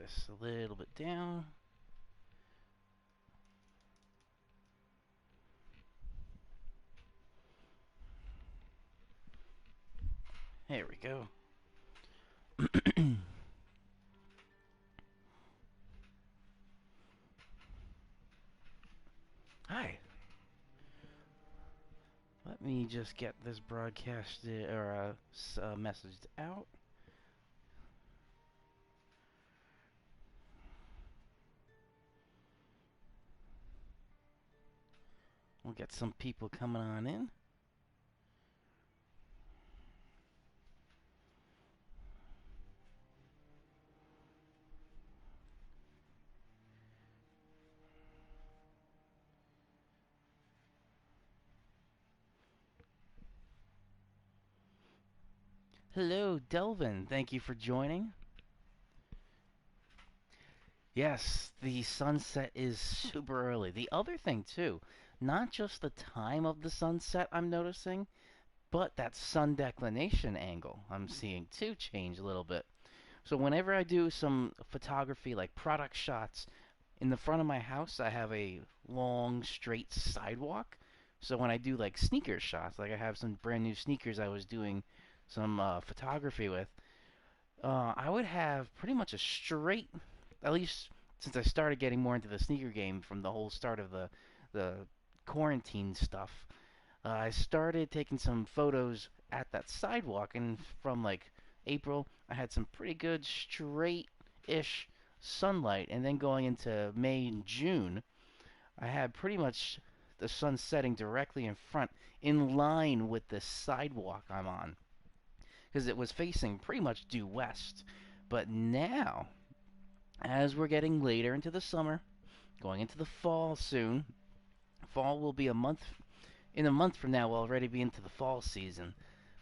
this a little bit down. There we go. Hi. Let me just get this broadcasted or messaged out. We'll get some people coming on in. Hello, Delvin. Thank you for joining. Yes, the sunset is super early. The other thing, too, not just the time of the sunset I'm noticing, but that sun declination angle I'm seeing, too, change a little bit. So whenever I do some photography, like product shots, in the front of my house, I have a long, straight sidewalk. So when I do like sneaker shots, like I have some brand new sneakers I was doing some photography with, I would have pretty much a straight, at least since I started getting more into the sneaker game from the whole start of the quarantine stuff. I started taking some photos at that sidewalk, and from like April, I had some pretty good straight-ish sunlight, and then going into May and June, I had pretty much the sun setting directly in front, in line with the sidewalk I'm on, because it was facing pretty much due west. But now, as we're getting later into the summer, going into the fall soon, fall will be a month. In a month from now, we'll already be into the fall season.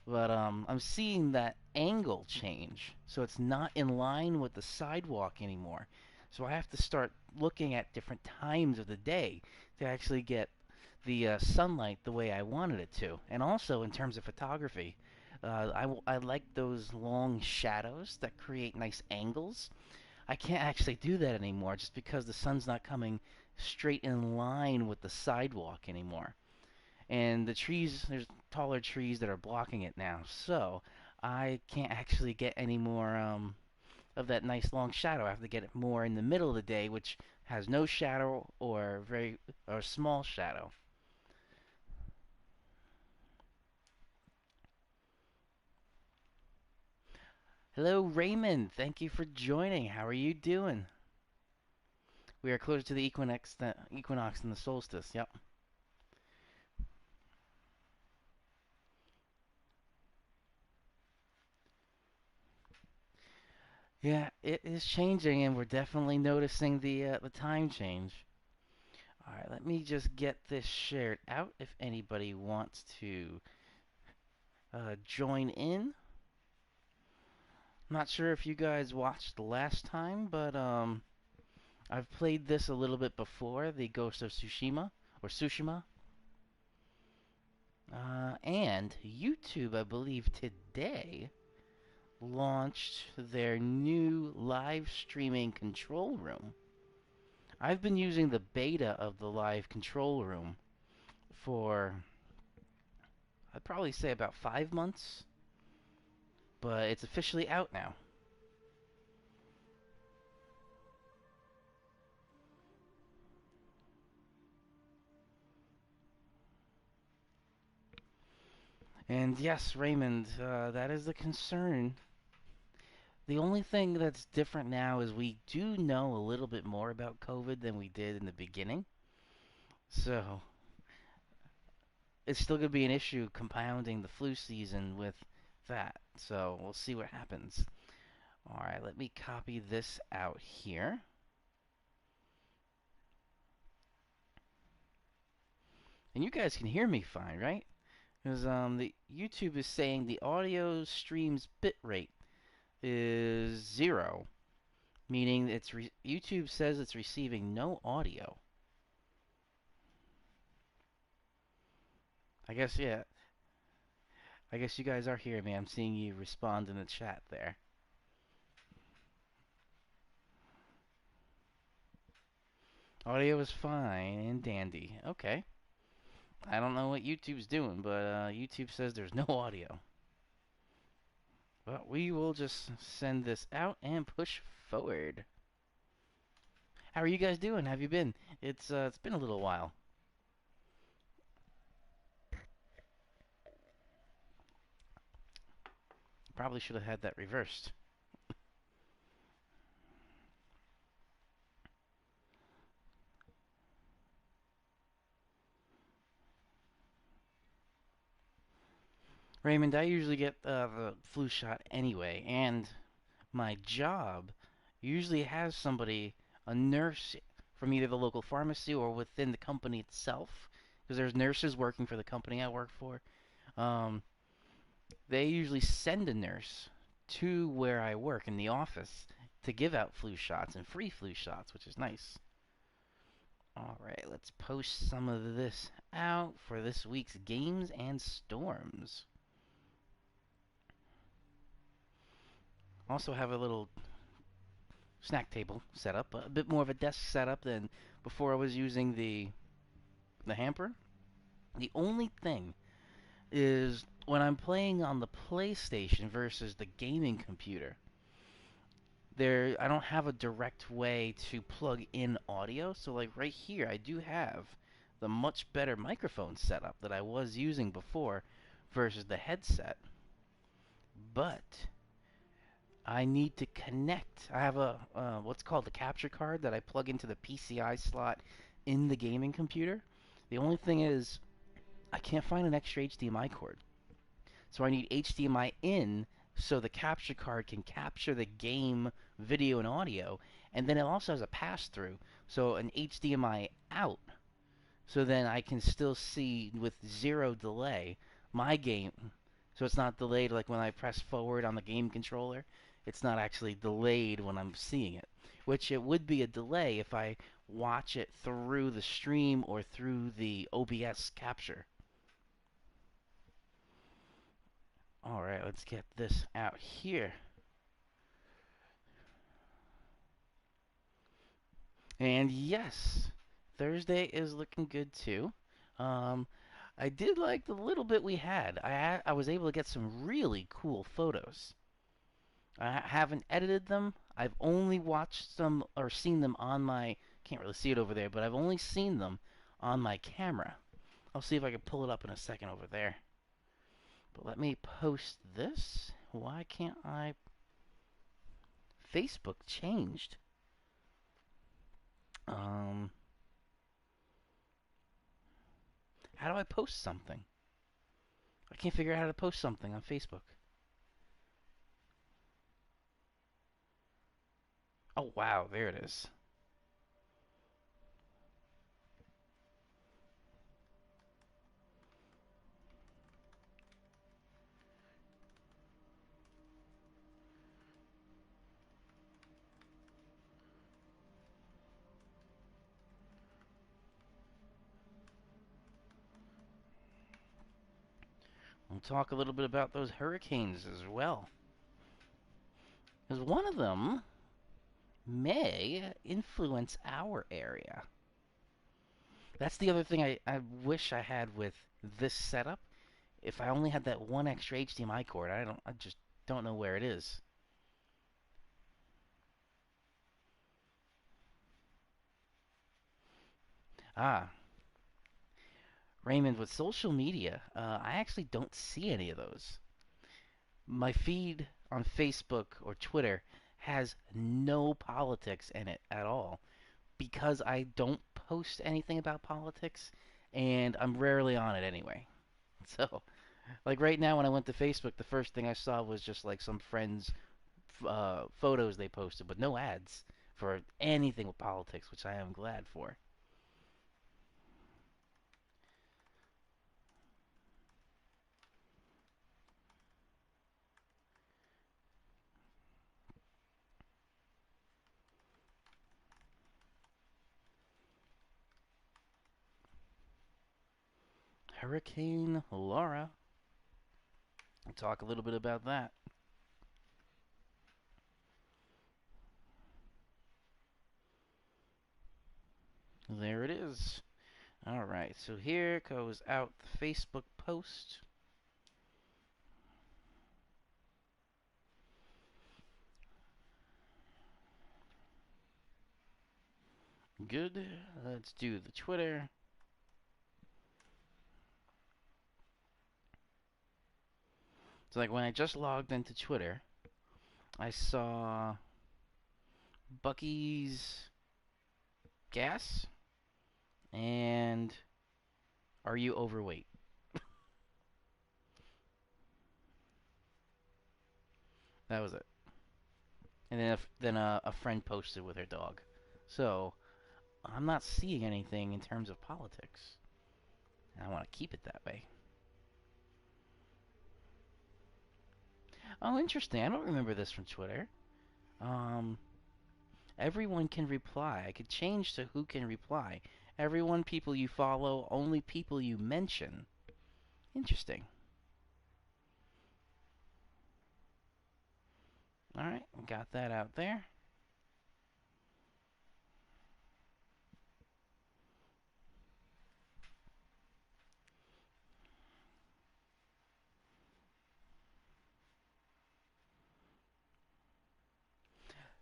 But I'm seeing that angle change, so it's not in line with the sidewalk anymore. So I have to start looking at different times of the day to actually get the sunlight the way I wanted it to. And also in terms of photography, I like those long shadows that create nice angles. I can't actually do that anymore just because the sun's not coming straight in line with the sidewalk anymore. And the trees, there's taller trees that are blocking it now, so I can't actually get any more of that nice long shadow. I have to get it more in the middle of the day, which has no shadow or small shadow. Hello, Raymond. Thank you for joining. How are you doing? We are closer to the equinox than the solstice. Yep. Yeah, it is changing, and we're definitely noticing the time change. All right, let me just get this shared out if anybody wants to join in. I'm not sure if you guys watched the last time, but I've played this a little bit before, the Ghost of Tsushima, or Tsushima. And YouTube, I believe today, launched their new live streaming control room. I've been using the beta of the live control room for, I'd probably say about 5 months, but it's officially out now. And yes, Raymond, that is the concern. The only thing that's different now is we do know a little bit more about COVID than we did in the beginning. So it's still going to be an issue compounding the flu season with that. So we'll see what happens. All right, let me copy this out here. And you guys can hear me fine, right? Because the YouTube is saying the audio stream's bitrate is 0, meaning YouTube says it's receiving no audio. I guess, yeah. I guess you guys are hearing me. I'm seeing you respond in the chat there. Audio is fine and dandy. Okay. I don't know what YouTube's doing, but YouTube says there's no audio. But we will just send this out and push forward. How are you guys doing? Have you been? It's been a little while. Probably should have had that reversed. Raymond, I usually get the flu shot anyway, and my job usually has somebody, a nurse from either the local pharmacy or within the company itself, because there's nurses working for the company I work for. Um, they usually send a nurse to where I work in the office to give out flu shots and free flu shots, which is nice. All right, let's post some of this out for this week's games and storms. Also have a little snack table set up, a bit more of a desk setup than before I was using the hamper. The only thing is when I'm playing on the PlayStation versus the gaming computer, there I don't have a direct way to plug in audio. So like right here, I do have the much better microphone setup that I was using before versus the headset. But I need to connect. I have a what's called a capture card that I plug into the PCI slot in the gaming computer. The only thing is I can't find an extra HDMI cord. So I need HDMI in so the capture card can capture the game video and audio, and then it also has a pass through, so an HDMI out, so then I can still see with zero delay my game. So it's not delayed like when I press forward on the game controller. It's not actually delayed when I'm seeing it, which it would be a delay if I watch it through the stream or through the OBS capture. All right, let's get this out here. And yes, Thursday is looking good too. Um, I did like the little bit we had. I was able to get some really cool photos. I haven't edited them. I've only watched them or seen them on my can't really see it over there, but I've only seen them on my camera. I'll see if I can pull it up in a second over there. But let me post this. Why can't I? Facebook changed. Um, how do I post something? I can't figure out how to post something on Facebook. Oh wow, there it is. We'll talk a little bit about those hurricanes as well. Because one of them may influence our area. That's the other thing I wish I had with this setup. If I only had that one extra HDMI cord, I just don't know where it is. Ah, Raymond, with social media, I actually don't see any of those. My feed on Facebook or Twitter has no politics in it at all because I don't post anything about politics and I'm rarely on it anyway. So, like right now when I went to Facebook, the first thing I saw was just like some friends' photos they posted, but no ads for anything with politics, which I am glad for. Hurricane Laura. We'll talk a little bit about that. There it is. All right, so here goes out the Facebook post. Good. Let's do the Twitter. So like when I just logged into Twitter, I saw Bucky's gas and are you overweight? That was it. And then a friend posted with her dog. So I'm not seeing anything in terms of politics. And I want to keep it that way. Oh, interesting. I don't remember this from Twitter. Um, Everyone can reply. I could change to who can reply. Everyone, people you follow, only people you mention. Interesting. All right, got that out there.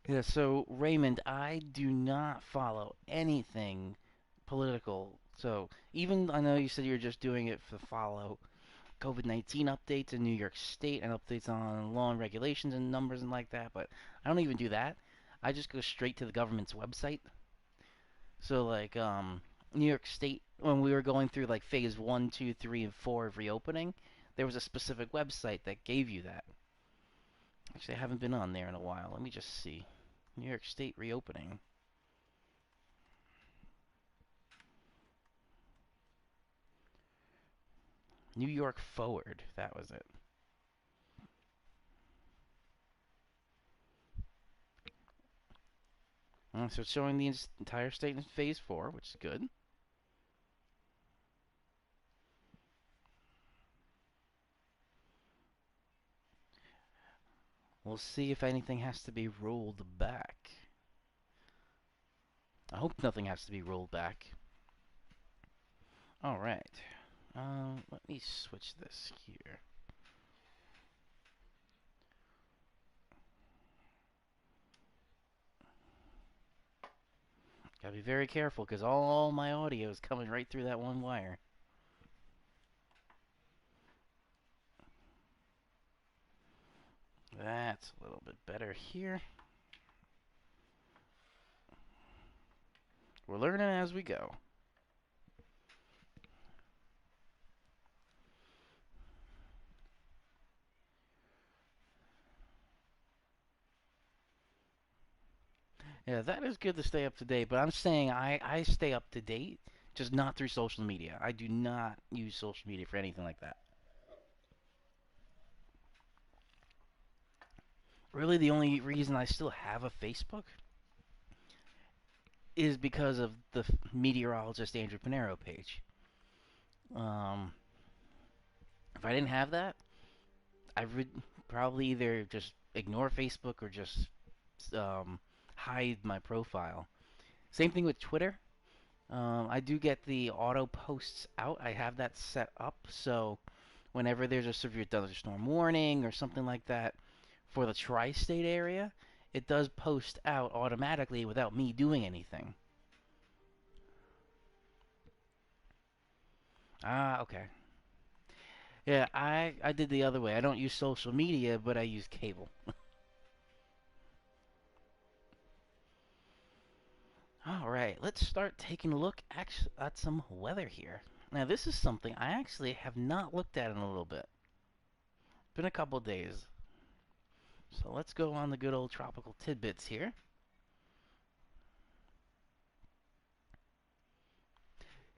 Yeah, so Raymond, I do not follow anything political. So even I know you said you were just doing it for follow COVID-19 updates in New York State and updates on law and regulations and numbers and like that, but I don't even do that. I just go straight to the government's website. So like New York State when we were going through like phase one, two, three, and four of reopening, there was a specific website that gave you that. Actually, I haven't been on there in a while. Let me just see. New York State reopening. New York Forward. That was it. So it's showing the entire state in phase four, which is good. We'll see if anything has to be rolled back. I hope nothing has to be rolled back. All right. Let me switch this here. Gotta be very careful because all my audio is coming right through that one wire. That's a little bit better here. We're learning as we go. Yeah, that is good to stay up to date, but I'm saying I stay up to date, just not through social media. I do not use social media for anything like that. Really, the only reason I still have a Facebook is because of the meteorologist Andrew Pinero page. Um, if I didn't have that, I would probably either just ignore Facebook or just um, hide my profile. Same thing with Twitter. I do get the auto posts out. I have that set up so whenever there's a severe thunderstorm warning or something like that for the tri-state area, it does post out automatically without me doing anything. Ah, okay. Yeah, I did the other way. I don't use social media, but I use cable. All right, let's start taking a look at some weather here. Now, this is something I actually have not looked at in a little bit. Been a couple days. So let's go on the good old tropical tidbits here.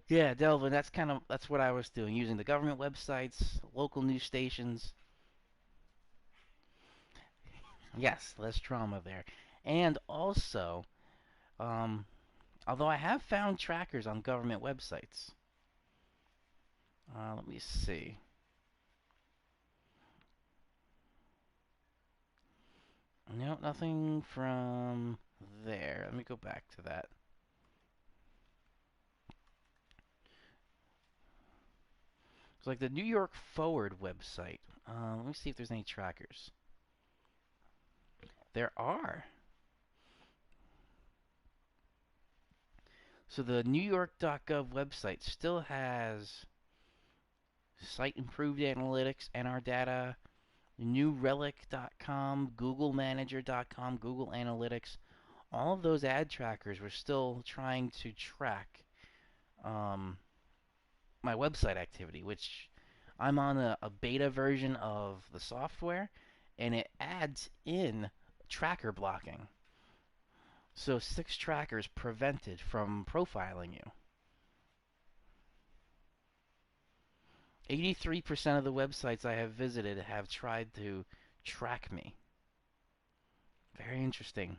Yeah, Delvin, that's what I was doing, using the government websites, local news stations. Yes, less trauma there. And also, um, although I have found trackers on government websites. Let me see. No, nothing from there. Let me go back to that. It's like the New York Forward website. Let me see if there's any trackers. There are. So the NewYork.gov website still has site improved analytics, NR data, NewRelic.com, GoogleManager.com, Google Analytics. All of those ad trackers were still trying to track um, my website activity, which I'm on a beta version of the software, and it adds in tracker blocking. So 6 trackers prevented from profiling you. 83% of the websites I have visited have tried to track me. Very interesting.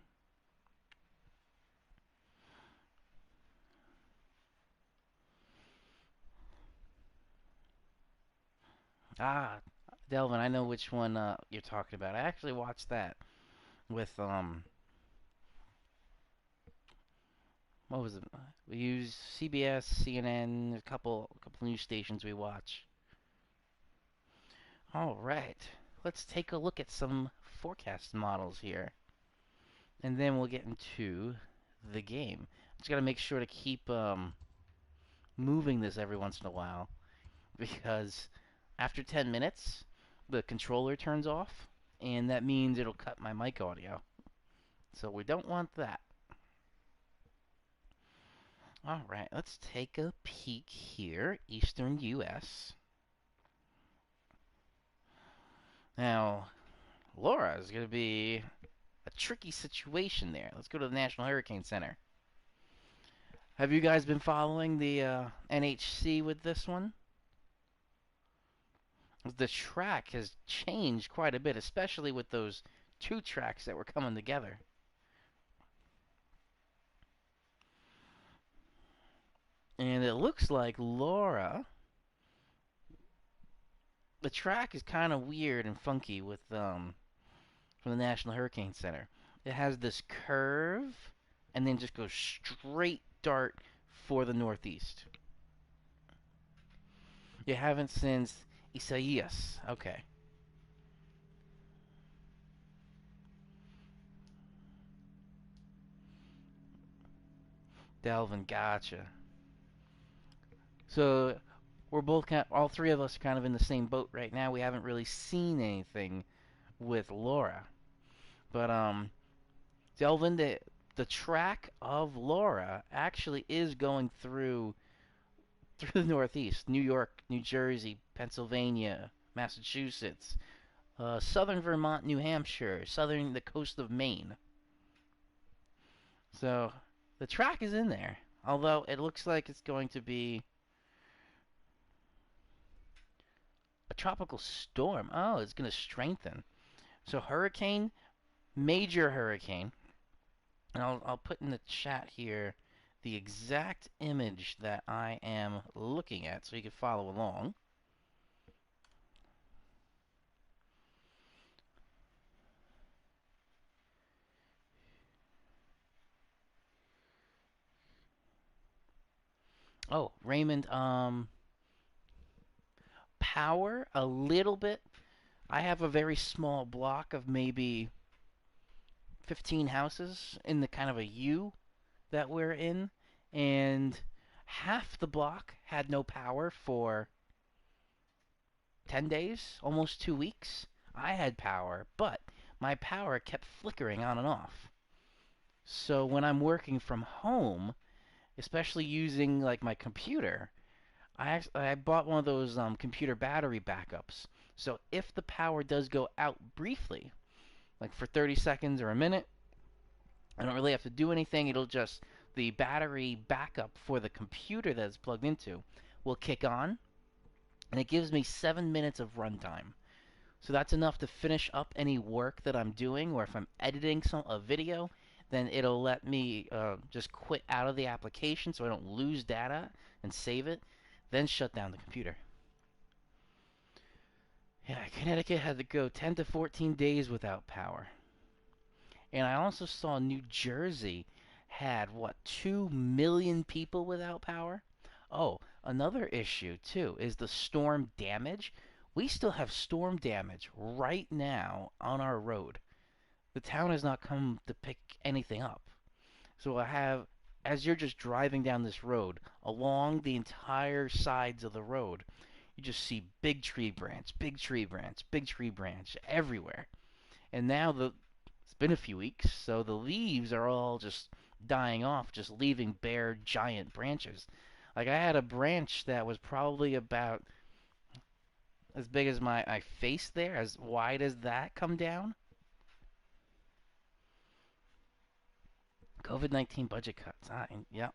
Ah, Delvin, I know which one you're talking about. I actually watched that with what was it? We use CBS, CNN, a couple news stations we watch. All right, let's take a look at some forecast models here, and then we'll get into the game. Just gotta make sure to keep moving this every once in a while because after 10 minutes, the controller turns off, and that means it'll cut my mic audio. So we don't want that. All right, let's take a peek here. Eastern U.S. Now, Laura is going to be a tricky situation there. Let's go to the National Hurricane Center. Have you guys been following the NHC with this one? The track has changed quite a bit, especially with those 2 tracks that were coming together. And it looks like Laura, the track is kind of weird and funky with from the National Hurricane Center. It has this curve and then just goes straight dart for the northeast. You haven't since Isaias. Okay. Delvin, gotcha. So we're both all 3 of us are kind of in the same boat right now. We haven't really seen anything with Laura, but Delvin, the track of Laura actually is going through the Northeast, New York, New Jersey, Pennsylvania, Massachusetts, southern Vermont, New Hampshire, southern the coast of Maine. So the track is in there, although it looks like it's going to be a tropical storm. Oh, it's going to strengthen. So hurricane, major hurricane, and I'll put in the chat here the exact image that I am looking at so you can follow along. Oh, Raymond, power a little bit. I have a very small block of maybe 15 houses in the kind of a U that we're in, and half the block had no power for 10 days, almost 2 weeks. I had power, but my power kept flickering on and off. So when I'm working from home, especially using like my computer, I bought one of those computer battery backups. So if the power does go out briefly, like for 30 seconds or a minute, I don't really have to do anything. It'll just, the battery backup for the computer that it's plugged into will kick on, and it gives me 7 minutes of runtime. So that's enough to finish up any work that I'm doing, or if I'm editing a video, then it'll let me just quit out of the application so I don't lose data and save it, then shut down the computer. Yeah, Connecticut had to go 10 to 14 days without power. And I also saw New Jersey had, what, 2 million people without power? Oh, another issue too is the storm damage. We still have storm damage right now on our road. The town has not come to pick anything up. So I have, as you're just driving down this road, along the entire sides of the road, you just see big tree branch, big tree branch, big tree branch everywhere. And now it's been a few weeks, so the leaves are all just dying off, just leaving bare giant branches. Like I had a branch that was probably about as big as my face there, as wide as that, come down. COVID-19 budget cuts. Yep,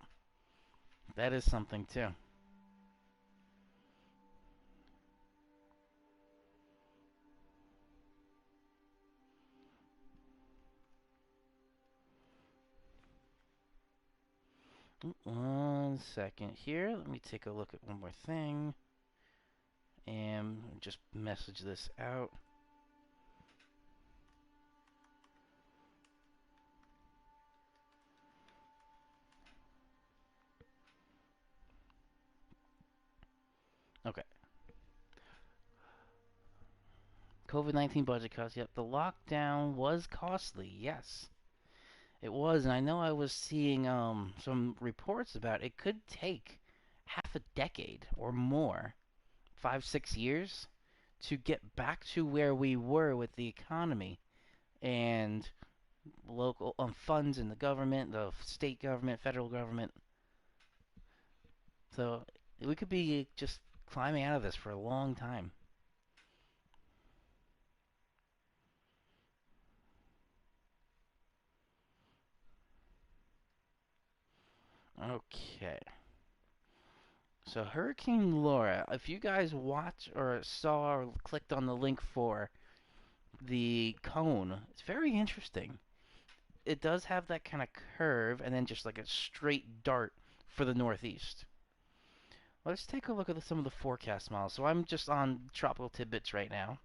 that is something too. One second here. Let me take a look at one more thing and just message this out. Okay. COVID-19 budget cuts. Yep, the lockdown was costly. Yes, it was, and I know I was seeing some reports about it could take half a decade or more, 5, 6 years, to get back to where we were with the economy and local funds in the government, the state government, federal government. So we could be just climbing out of this for a long time. Okay. So Hurricane Laura, if you guys watch or saw or clicked on the link for the cone, it's very interesting. It does have that kind of curve and then just like a straight dart for the northeast. Let's take a look at some of the forecast models. So I'm just on Tropical Tidbits right now.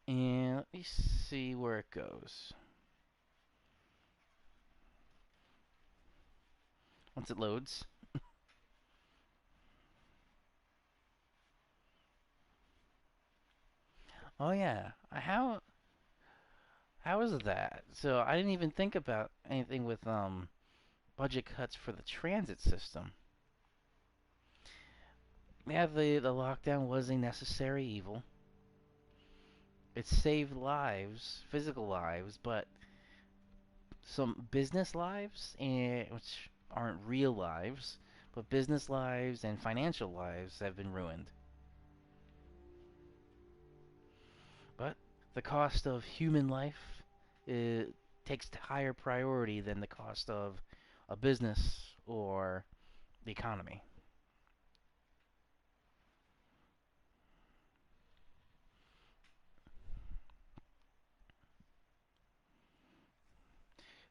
And let me see where it goes. Once it loads. Oh yeah. How is that? So I didn't even think about anything with budget cuts for the transit system. Yeah, the lockdown was a necessary evil. It saved lives, physical lives, but some business lives, which aren't real lives, but business lives and financial lives have been ruined. But the cost of human life takes higher priority than the cost of a business or the economy.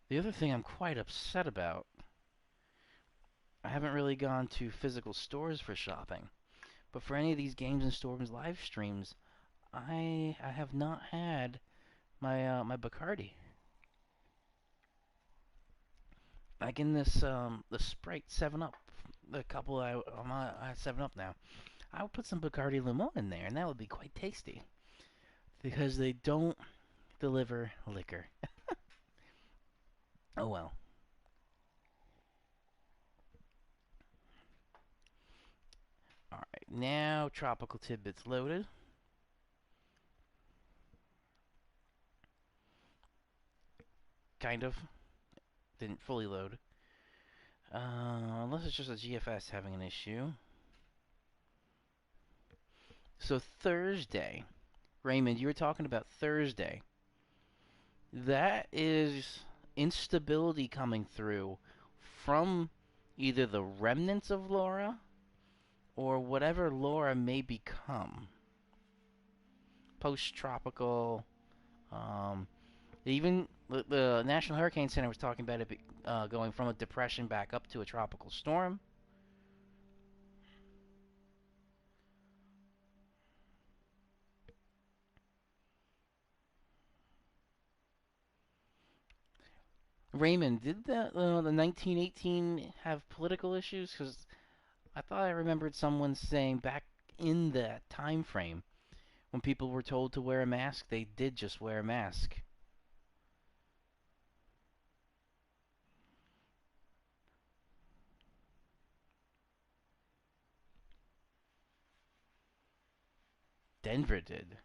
The other thing I'm quite upset about, I haven't really gone to physical stores for shopping, but for any of these games and stores live streams, I have not had my Bacardi. Like in this the Sprite 7 Up, the couple I have 7 Up now. I would put some Bacardi Limon in there, and that would be quite tasty because they don't deliver liquor. Oh well. All right, now tropical tidbits loaded. Kind of didn't fully load. Unless it's just a GFS having an issue. So Thursday, Raymond, you were talking about Thursday. That is instability coming through from either the remnants of Laura or whatever Laura may become. Post tropical. Um, even the National Hurricane Center was talking about it going from a depression back up to a tropical storm. Raymond, did the 1918 have political issues? Because I thought I remembered someone saying back in that time frame when people were told to wear a mask, they did just wear a mask. Denver did.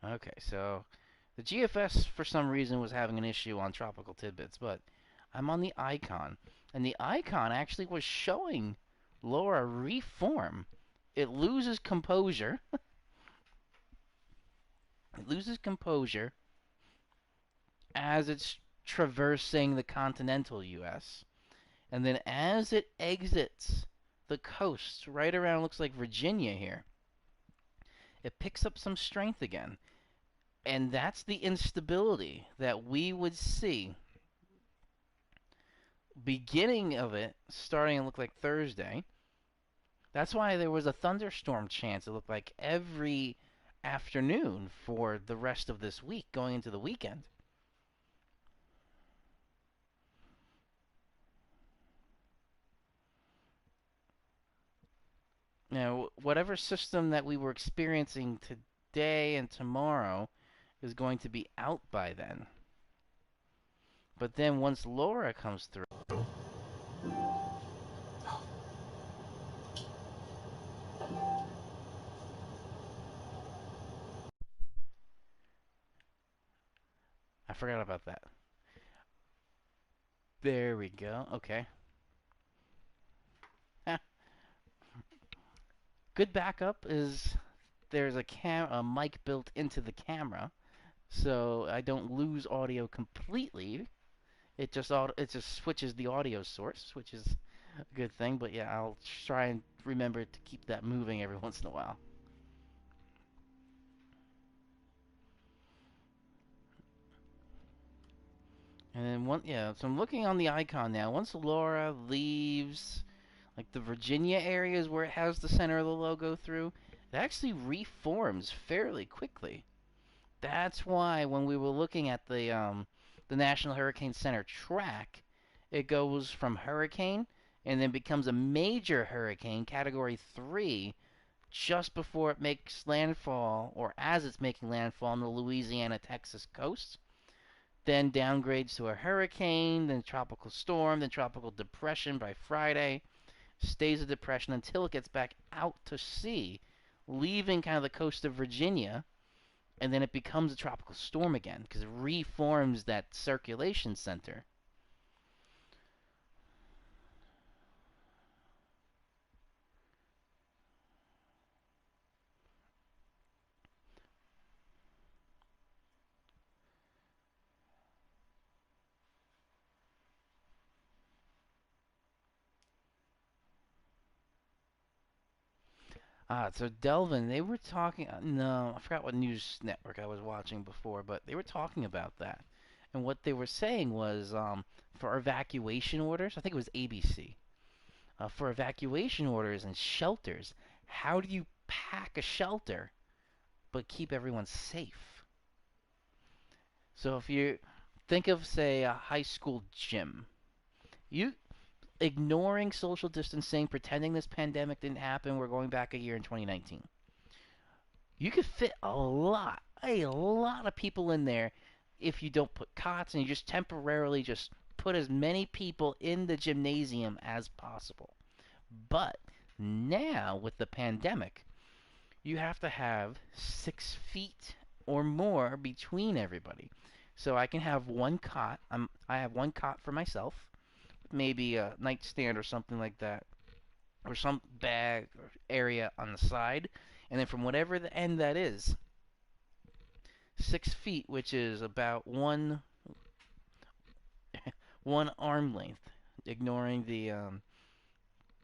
Okay, so the GFS for some reason was having an issue on Tropical Tidbits, but I'm on the icon, and the icon actually was showing Laura reform. It loses composure. It loses composure as it's traversing the continental U.S. And then as it exits the coast, right around looks like Virginia here, it picks up some strength again. And that's the instability that we would see beginning of it starting to look like Thursday. That's why there was a thunderstorm chance, it looked like, every afternoon for the rest of this week going into the weekend. Now, whatever system that we were experiencing today and tomorrow is going to be out by then. But then once Laura comes through, I forgot about that. There we go. Okay. Good backup is there's a mic built into the camera, so I don't lose audio completely. It just switches the audio source, which is a good thing. But yeah, I'll try and remember to keep that moving every once in a while. And then so I'm looking on the icon now. Once Laura leaves, like the Virginia areas where it has the center of the logo through, it actually reforms fairly quickly. That's why when we were looking at the National Hurricane Center track, it goes from hurricane and then becomes a major hurricane, category 3, just before it makes landfall or as it's making landfall on the Louisiana Texas coast. Then downgrades to a hurricane, then tropical storm, then tropical depression by Friday. Stays a depression until it gets back out to sea, leaving kind of the coast of Virginia, and then it becomes a tropical storm again because it reforms that circulation center. So Delvin, they were talking. No, I forgot what news network I was watching before, but they were talking about that. And what they were saying was for evacuation orders, I think it was ABC, for evacuation orders and shelters, how do you pack a shelter but keep everyone safe? So if you think of, say, a high school gym, you ignoring social distancing, pretending this pandemic didn't happen, we're going back a year in 2019. You could fit a lot of people in there if you don't put cots and you just temporarily just put as many people in the gymnasium as possible. But now with the pandemic, you have to have 6 feet or more between everybody. So I can have one cot. I have one cot for myself, maybe a nightstand or something like that, or some bag or area on the side, and then from whatever the end that is, 6 feet, which is about one arm length, ignoring the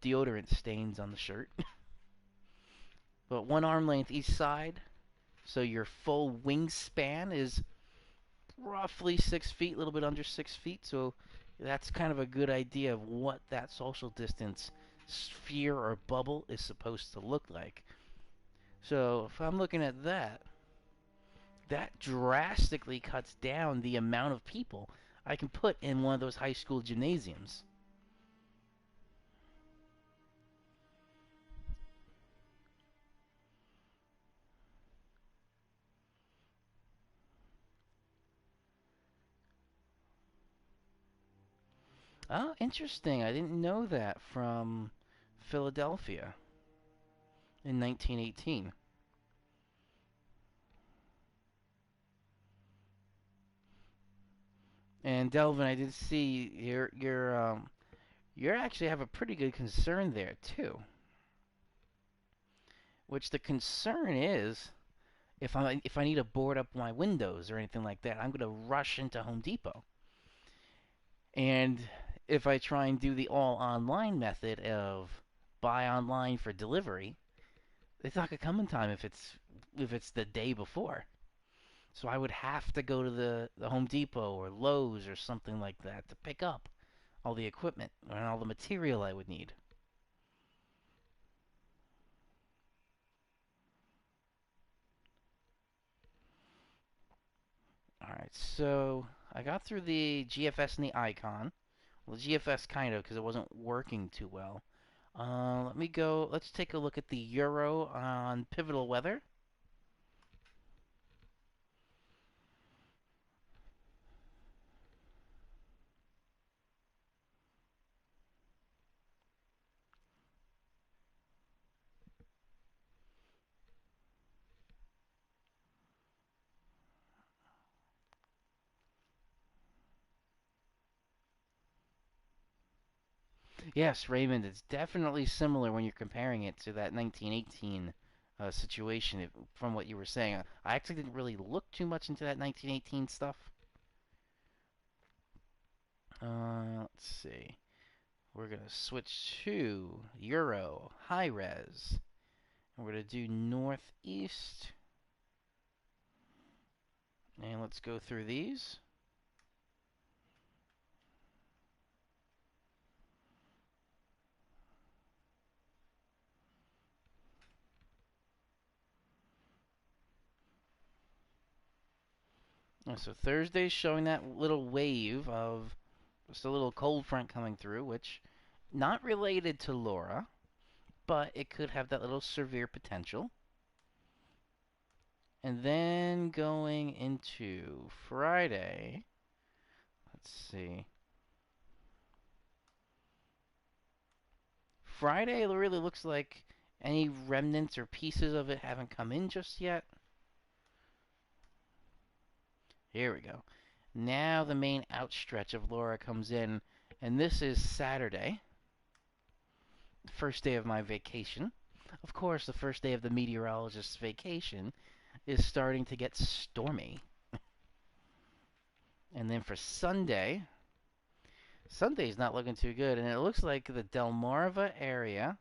deodorant stains on the shirt, but one arm length each side. So your full wingspan is roughly 6 feet, a little bit under 6 feet. So that's kind of a good idea of what that social distance sphere or bubble is supposed to look like. So if I'm looking at that, that drastically cuts down the amount of people I can put in one of those high school gymnasiums. Oh, interesting. I didn't know that from Philadelphia in 1918. And Delvin, I did see you actually have a pretty good concern there too. Which the concern is if I need to board up my windows or anything like that, I'm going to rush into Home Depot. And if I try and do the all online method of buy online for delivery, it's not gonna come in time if it's the day before. So I would have to go to the Home Depot or Lowe's or something like that to pick up all the equipment and all the material I would need. All right, so I got through the GFS and the Icon. Well, the GFS kind of because it wasn't working too well. Let me go. Let's take a look at the Euro on Pivotal Weather. Yes, Raymond, it's definitely similar when you're comparing it to that 1918 situation from what you were saying. I actually didn't really look too much into that 1918 stuff. Let's see. We're going to switch to Euro, high res. And we're going to do northeast. And let's go through these. So Thursday's showing that little wave of just a little cold front coming through, which not related to Laura, but it could have that little severe potential. And then going into Friday, let's see. Friday really looks like any remnants or pieces of it haven't come in just yet. Here we go. Now the main outstretch of Laura comes in, and this is Saturday, the first day of my vacation. Of course, the first day of the meteorologist's vacation is starting to get stormy. And then for Sunday, Sunday's not looking too good, and it looks like the Delmarva area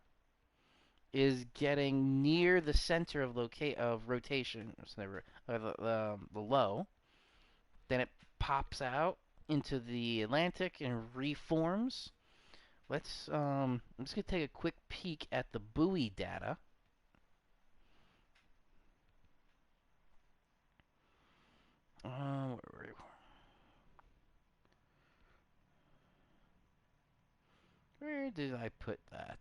is getting near the center of rotation, so the low. Then it pops out into the Atlantic and reforms. I'm just gonna take a quick peek at the buoy data. Where, where did I put that?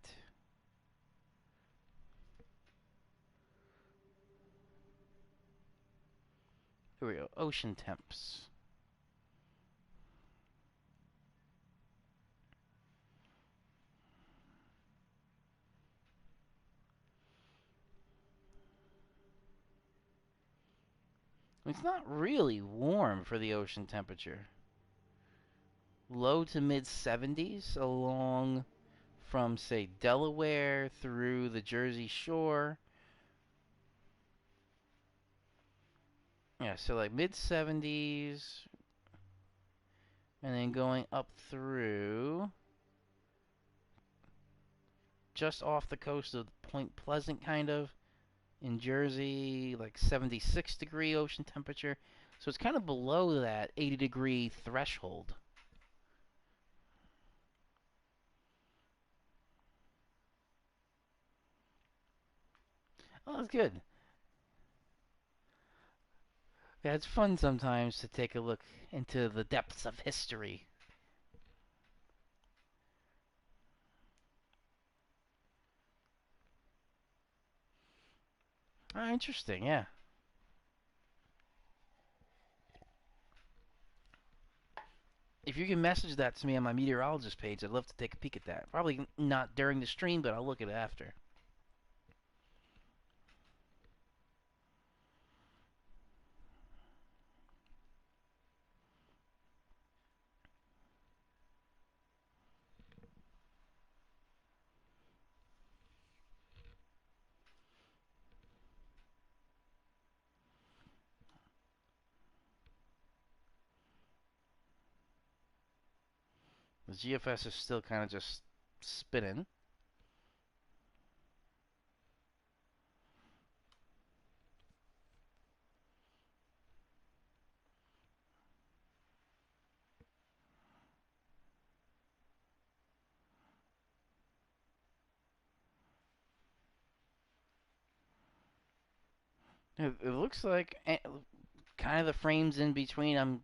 Here we go. Ocean temps. It's not really warm for the ocean temperature. Low to mid 70s along from, say, Delaware through the Jersey Shore. Yeah, so like mid 70s, and then going up through just off the coast of Point Pleasant, kind of in Jersey, like 76-degree ocean temperature. So it's kind of below that 80-degree threshold. Oh, that's good. Yeah, it's fun sometimes to take a look into the depths of history. Oh, interesting. Yeah. If you can message that to me on my meteorologist page, I'd love to take a peek at that. Probably not during the stream, but I'll look at it after. The GFS is still kind of just spinning. It looks like kind of the frames in between I'm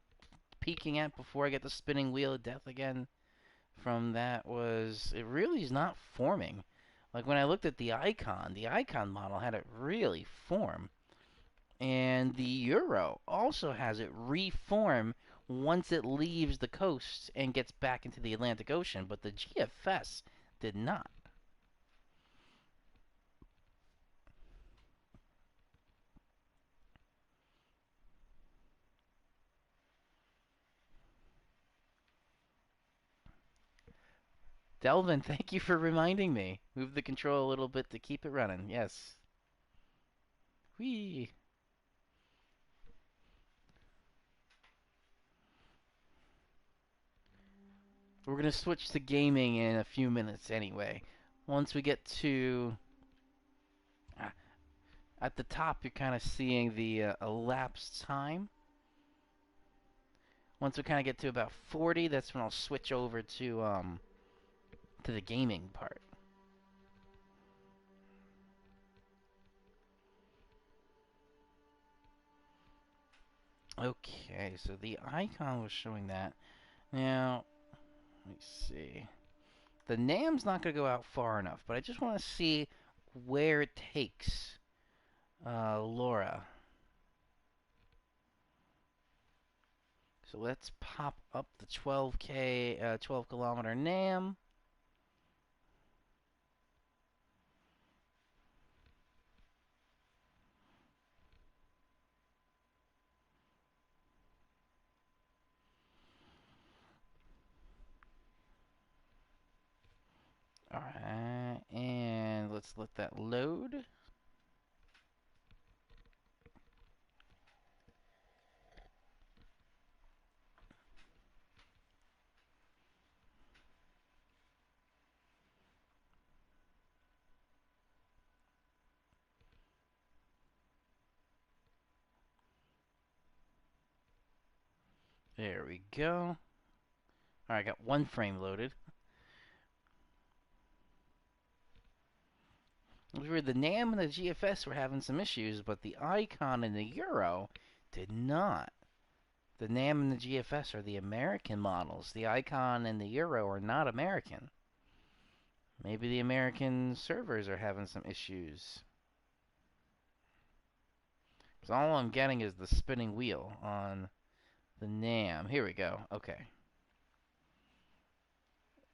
peeking at before I get the spinning wheel of death again. From that was it really is not forming. Like when I looked at the icon model had it really form. And the Euro also has it reform once it leaves the coast and gets back into the Atlantic Ocean, but the GFS did not. Delvin, thank you for reminding me. Move the control a little bit to keep it running. Yes. Whee. We're going to switch to gaming in a few minutes anyway. Once we get to at the top, you're kind of seeing the elapsed time. Once we kind of get to about 40, that's when I'll switch over to the gaming part. Okay, so the icon was showing that. Now, let me see. The NAM's not going to go out far enough, but I just want to see where it takes LoRa. So let's pop up the 12K, 12 kilometer NAM. Alright, and let's let that load. There we go. Alright, I got one frame loaded. The NAM and the GFS were having some issues, but the icon and the Euro did not. The NAM and the GFS are the American models. The icon and the Euro are not American. Maybe the American servers are having some issues. Because all I'm getting is the spinning wheel on the NAM. Here we go. Okay.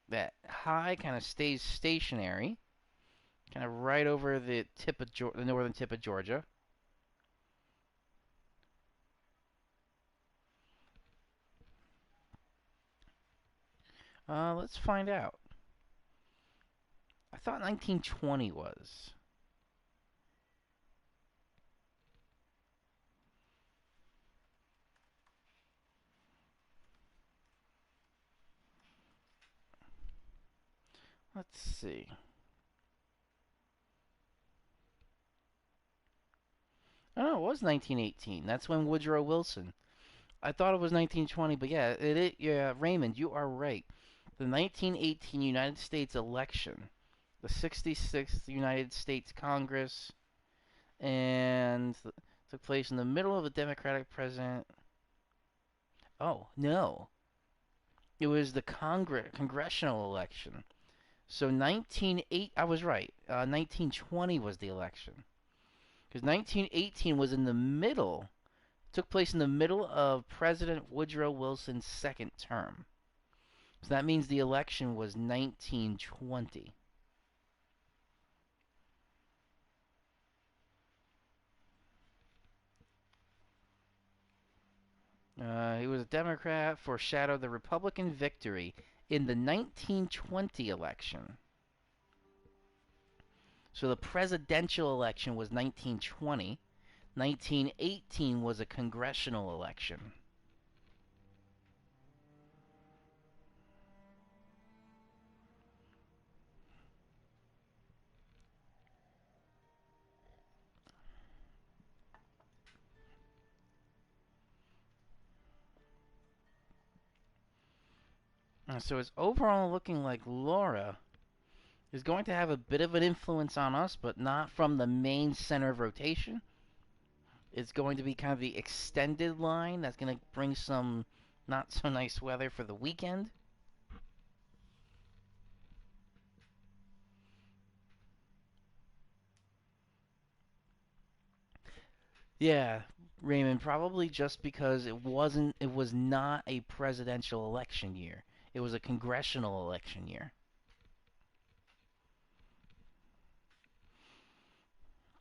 That high kind of stays stationary. Kind of right over the tip of the northern tip of Georgia. Let's find out. I thought 1920 was. Let's see. Oh, it was 1918. That's when Woodrow Wilson. I thought it was 1920, but yeah, yeah, Raymond, you are right. The 1918 United States election, the 66th United States Congress, and Took place in the middle of the Democratic president. Oh, no. It was the congressional election. So 198 I was right. 1920 was the election. Because 1918 was in the middle, took place in the middle of President Woodrow Wilson's second term. So that means the election was 1920. He was a Democrat, foreshadowed the Republican victory in the 1920 election. So the presidential election was 1920. 1918 was a congressional election. So it's overall looking like Laura is going to have a bit of an influence on us, but not from the main center of rotation. It's going to be kind of the extended line that's going to bring some not so nice weather for the weekend. Yeah, Raymond, probably just because it was not a presidential election year. It was a congressional election year.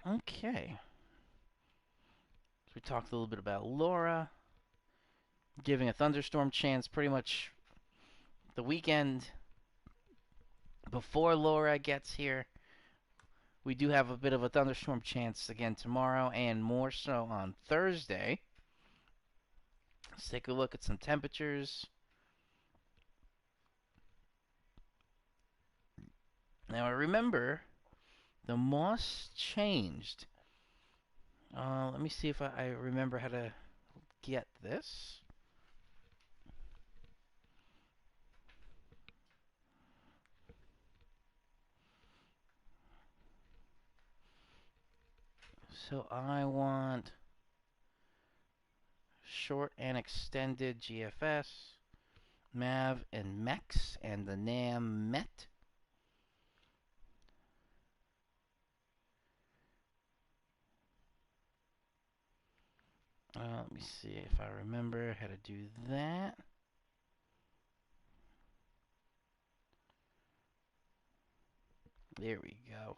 Okay. So we talked a little bit about Laura, giving a thunderstorm chance pretty much the weekend before Laura gets here. We do have a bit of a thunderstorm chance again tomorrow and more so on Thursday. Let's take a look at some temperatures. Now I remember the moss changed. Let me see if I remember how to get this. So I want short and extended GFS, MAV and MEX, and the NAM MET. Let me see if I remember how to do that. There we go.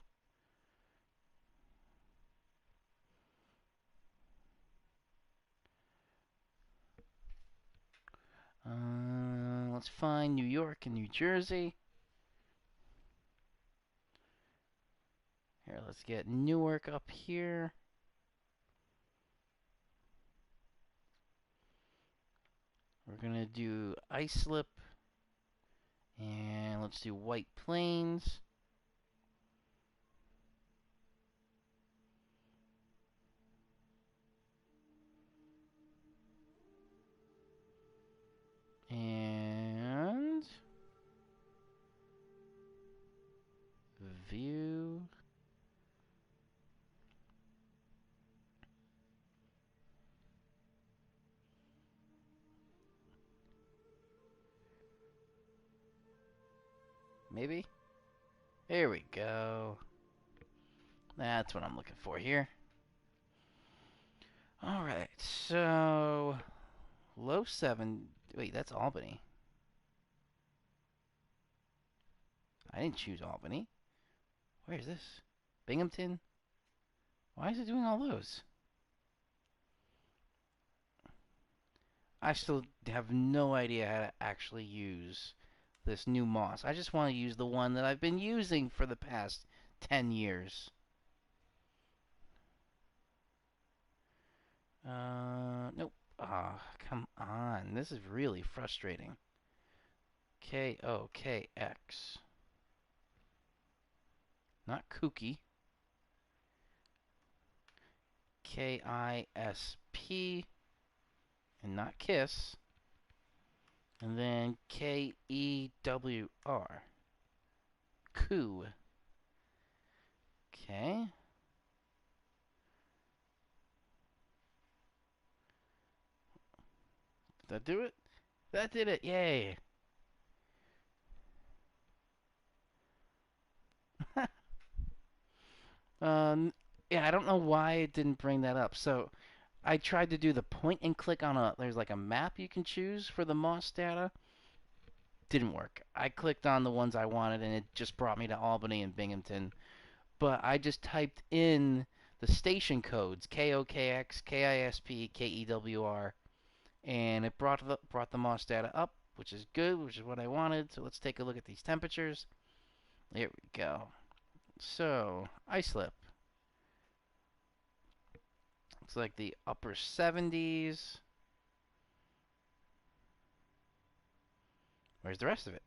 Let's find New York and New Jersey. Here, let's get Newark up here. We're going to do Islip. And let's do White Plains. And view. Maybe? There we go. That's what I'm looking for here. Alright, so low 7. Wait, that's Albany. I didn't choose Albany. Where is this? Binghamton? Why is it doing all those? I still have no idea how to actually use this new moss. I just want to use the one that I've been using for the past 10 years. Nope. Ah, oh, come on. This is really frustrating. KOKX. Not kooky. KISP. And not kiss. And then KEWR. Koo. Okay. Did that do it? That did it. Yay. um, yeah, I don't know why it didn't bring that up. So I tried to do the point and click on there's like a map you can choose for the Moss data. Didn't work. I clicked on the ones I wanted and it just brought me to Albany and Binghamton. But I just typed in the station codes KOKX, KISP, KEWR, and it brought the Moss data up, which is good, which is what I wanted. So let's take a look at these temperatures. There we go. So, Islip. Looks like the upper 70s. Where's the rest of it?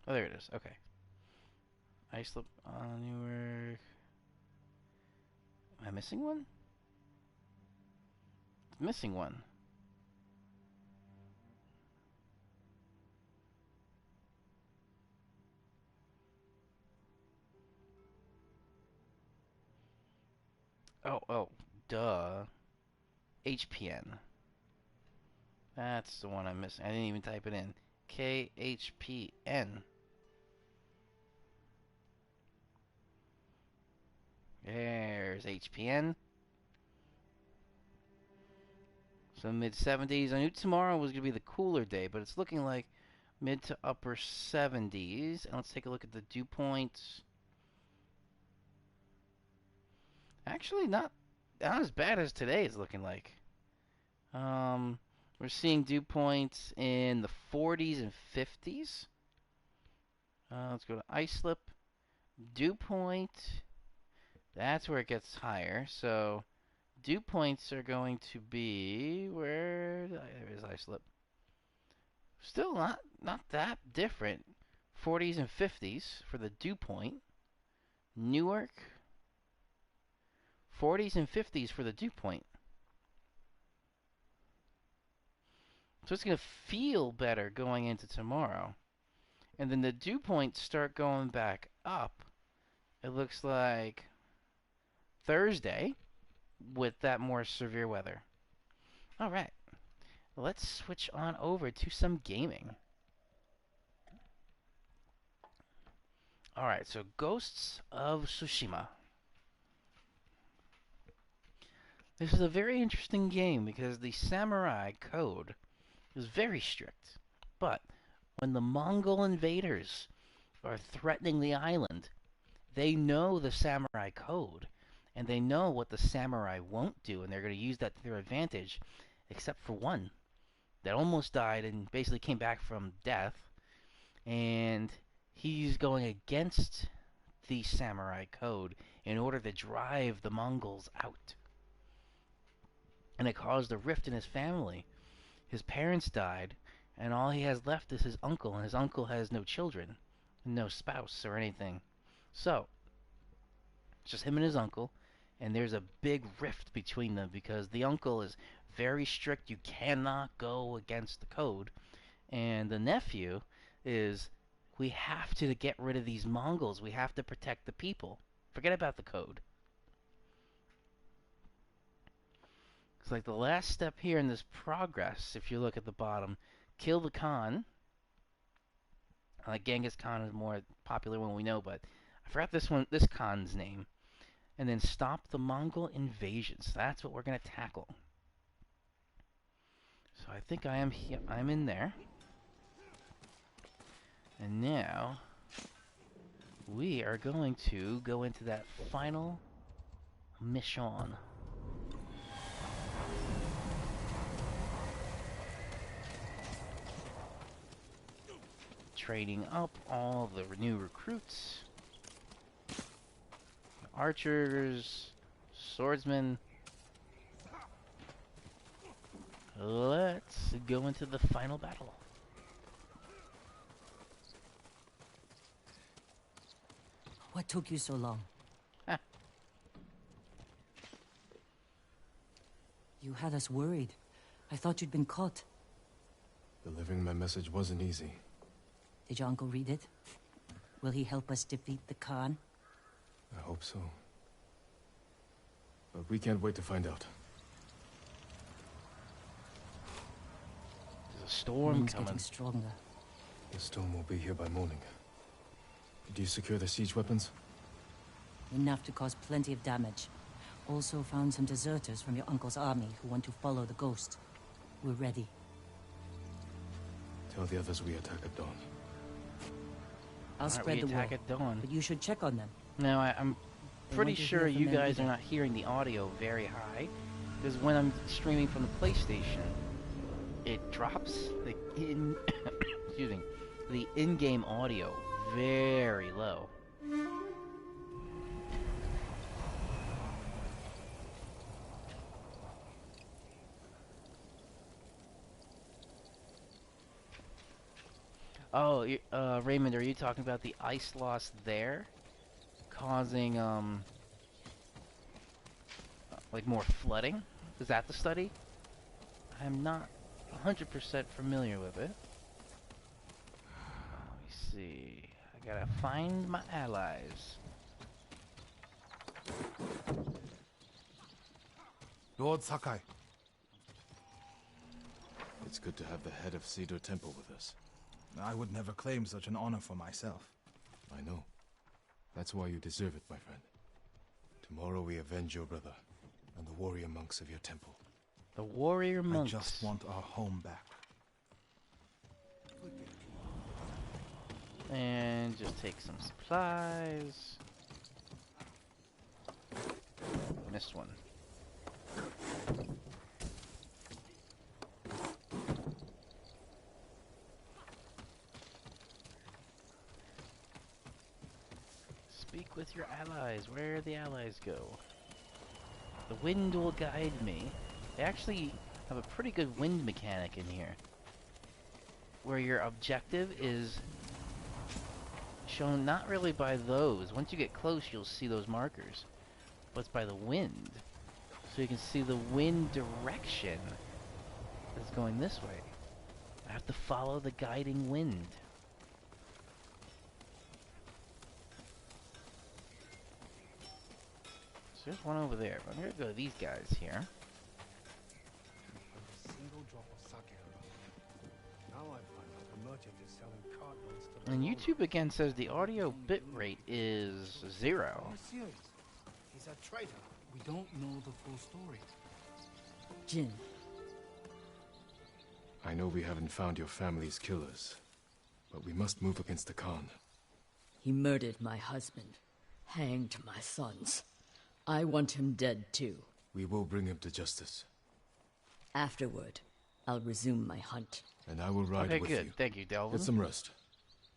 Oh, there it is. Okay. Islip on Newark. Am I missing one? Missing one. Oh, duh. HPN. That's the one I'm missing. I didn't even type it in. KHPN. There's HPN. So mid 70s. I knew tomorrow was going to be the cooler day, but it's looking like mid to upper 70s. And let's take a look at the dew points. Actually, not as bad as today is looking like. We're seeing dew points in the 40s and 50s. Let's go to Islip. Dew point. That's where it gets higher. So dew points are going to be where there is Islip. Still not that different. 40s and 50s for the dew point. Newark. 40s and 50s for the dew point. So it's going to feel better going into tomorrow. And then the dew points start going back up. It looks like Thursday with that more severe weather. All right. Let's switch on over to some gaming. All right, so Ghosts of Tsushima. This is a very interesting game because the samurai code is very strict. But when the Mongol invaders are threatening the island, they know the samurai code and they know what the samurai won't do, and they're going to use that to their advantage, except for one that almost died and basically came back from death, and he's going against the samurai code in order to drive the Mongols out. And it caused a rift in his family. His parents died, and all he has left is his uncle, and his uncle has no children, no spouse or anything. So, it's just him and his uncle, and there's a big rift between them because the uncle is very strict. You cannot go against the code. And the nephew is, we have to get rid of these Mongols. We have to protect the people. Forget about the code. It's like the last step here in this progress, if you look at the bottom, kill the Khan. Genghis Khan is more popular one we know, but I forgot this Khan's name. And then stop the Mongol invasions. That's what we're going to tackle. So I think I am here. I'm in there. And now we are going to go into that final mission. Training up all the new recruits. Archers, swordsmen. Let's go into the final battle. What took you so long? Ah. You had us worried. I thought you'd been caught. Delivering my message wasn't easy. Did your uncle read it? Will he help us defeat the Khan? I hope so. But we can't wait to find out. storm Wind's coming. getting stronger. The storm will be here by morning. Did you secure the siege weapons? Enough to cause plenty of damage. Also found some deserters from your uncle's army who want to follow the ghost. We're ready. Tell the others we attack at dawn. I'll Alright, spread we the word, attack at dawn. but you should check on them. Now, I'm They pretty want to sure hear from you them guys are either. not hearing the audio very high, because when I'm streaming from the PlayStation, it drops the excuse me, the in-game audio very low. Oh, Raymond, are you talking about the ice loss there, causing like more flooding? Is that the study? I'm not 100% familiar with it. Let me see. I gotta find my allies. Lord Sakai. It's good to have the head of Cedar Temple with us. I would never claim such an honor for myself. I know. That's why you deserve it, my friend. Tomorrow we avenge your brother and the warrior monks of your temple. The warrior monks. I just want our home back. And just take some supplies. Missed one. Speak with your allies. Where the allies go? The wind will guide me. They actually have a pretty good wind mechanic in here, where your objective is shown not really by those. Once you get close, you'll see those markers, but it's by the wind. So you can see the wind direction is going this way. I have to follow the guiding wind. So there's one over there. I'm gonna go to these guys here. And YouTube again says the audio bitrate is 0. He's a traitor. We don't know the full story. Jin, I know we haven't found your family's killers, but we must move against the Khan. He murdered my husband, hanged my sons. I want him dead too. We will bring him to justice, Afterward, I'll resume my hunt. and I will ride Okay, with good. you. Thank you, Delvin. Get some rest.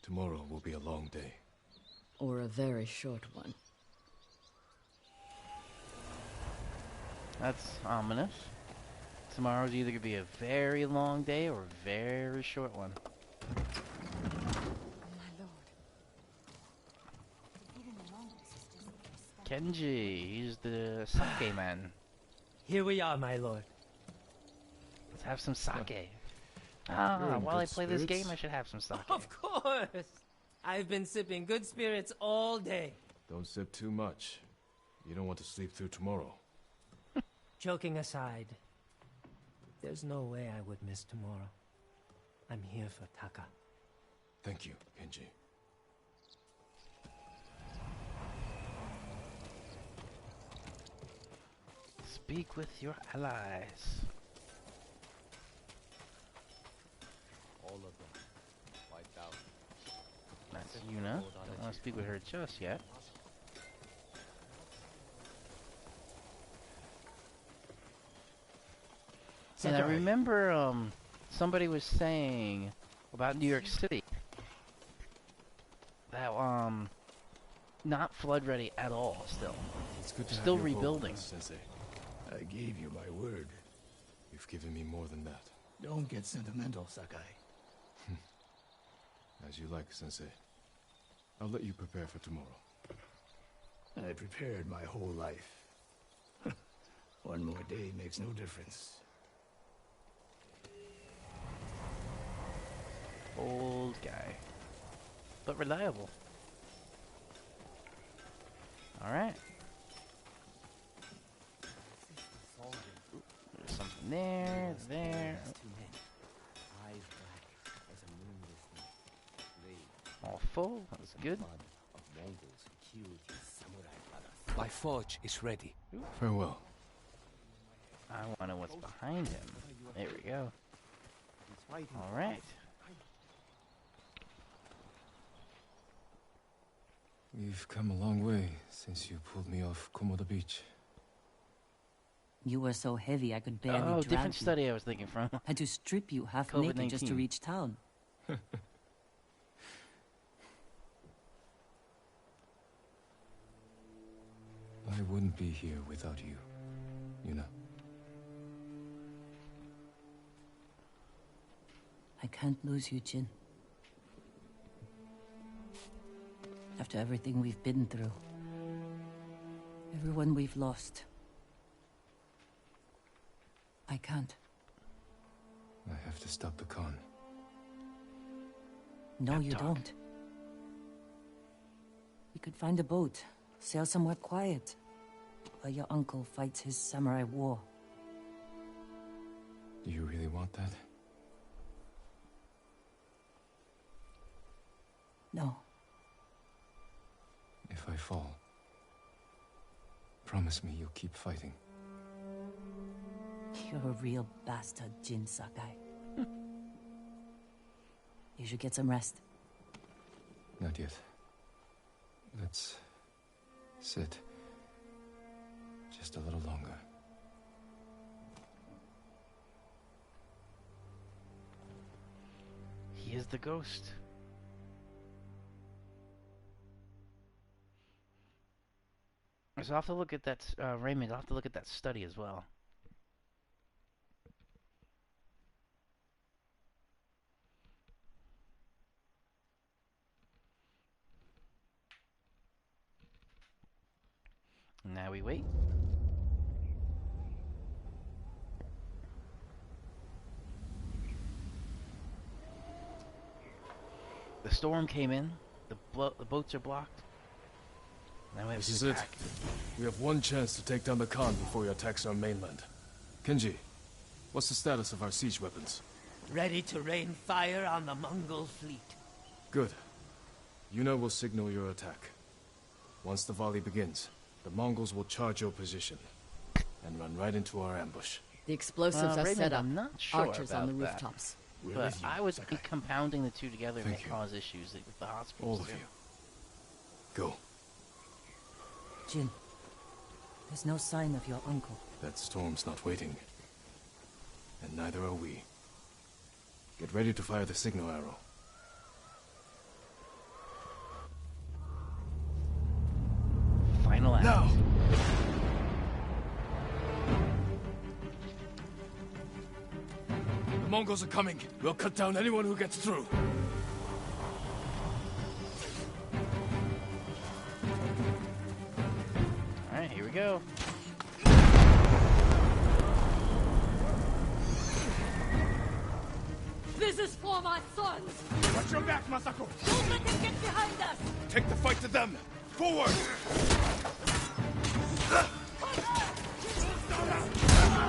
Tomorrow will be a long day. Or a very short one. That's ominous. Tomorrow's either gonna be a very long day or a very short one. Kenji, he's the sake man. Here we are, my lord. Let's have some sake. You're Ah, in while I good play this spirits. game, I should have some sake. Of course! I've been sipping good spirits all day. Don't sip too much. You don't want to sleep through tomorrow. Joking aside, there's no way I would miss tomorrow. I'm here for Taka. Thank you, Kenji. Speak with your allies. All of them wiped out. That's Yuna. Don't want to speak with her just yet. And I Sakai. remember somebody was saying about New York City that not flood ready at all still. It's good to Still have you aboard, rebuilding. Sensei. I gave you my word. You've given me more than that. Don't get sentimental, Sakai. As you like, Sensei. I'll let you prepare for tomorrow. I prepared my whole life. One more day makes no difference. Old guy. But reliable. Alright. There's something there, there. Too many. I've All full. That was good. Blood of Mongols who killed his samurai brothers. My forge is ready. Farewell. I want to know what's behind him. There we go. All right. We've come a long way since you pulled me off Komoda Beach. You were so heavy I could barely Oh, drag different you. study I was thinking from. Had to strip you half naked just to COVID-19. reach town. I wouldn't be here without you, you know. I can't lose you, Jin. After everything we've been through. Everyone we've lost. I can't. I have to stop the Khan. No, Pep you talk. don't. We could find a boat, sail somewhere quiet, while your uncle fights his samurai war. Do you really want that? No, If I fall, promise me you'll keep fighting. you're a real bastard, Jin Sakai. You should get some rest. Not yet. Let's sit just a little longer. He is the ghost. So I'll have to look at that, Raymond, I'll have to look at that study as well. Now we wait. The storm came in. The boats are blocked. Now we have This to is it. attack. We have one chance to take down the Khan before he attacks our mainland. Kenji, what's the status of our siege weapons? Ready to rain fire on the Mongol fleet. Good. Yuna will signal your attack. Once the volley begins, the Mongols will charge your position and run right into our ambush. The explosives are Raymond, set up. I'm not sure Archers on the about that. rooftops. We're But with you, I would be Sakai. compounding the two together Thank may you. cause issues with the All hospitals. of too. you. Go. Jin, there's no sign of your uncle. That storm's not waiting. And neither are we. Get ready to fire the signal arrow. Final act. Now! The Mongols are coming. We'll cut down anyone who gets through. Alright, here we go. This is for my sons! Watch your back, Masako! Don't let them get behind us! Take the fight to them! Forward!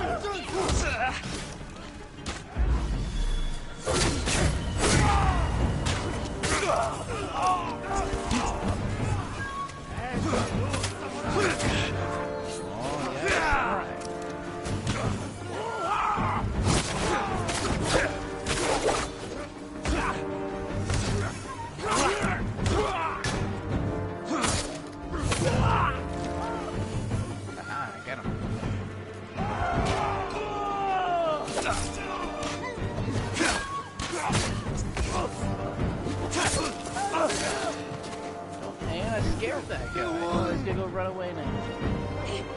Oh, yeah. Alright. Aha, I got him. Man, I scared that guy. Oh, he's gonna go run away now.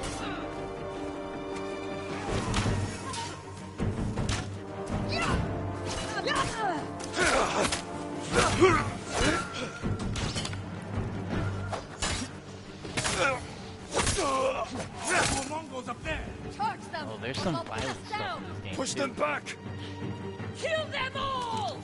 Mongols up there! Charge them! Oh, there's some They'll put us violent stuff down. in this game. Push too. them back! Kill them all!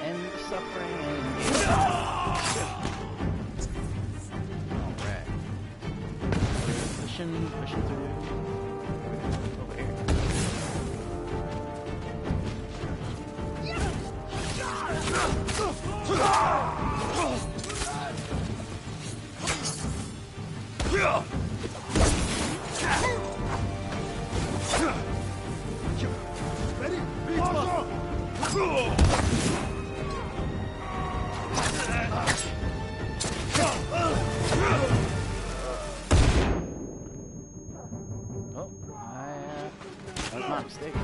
End the suffering. Alright. Pushing through. Over here. Oh, that was my mistake.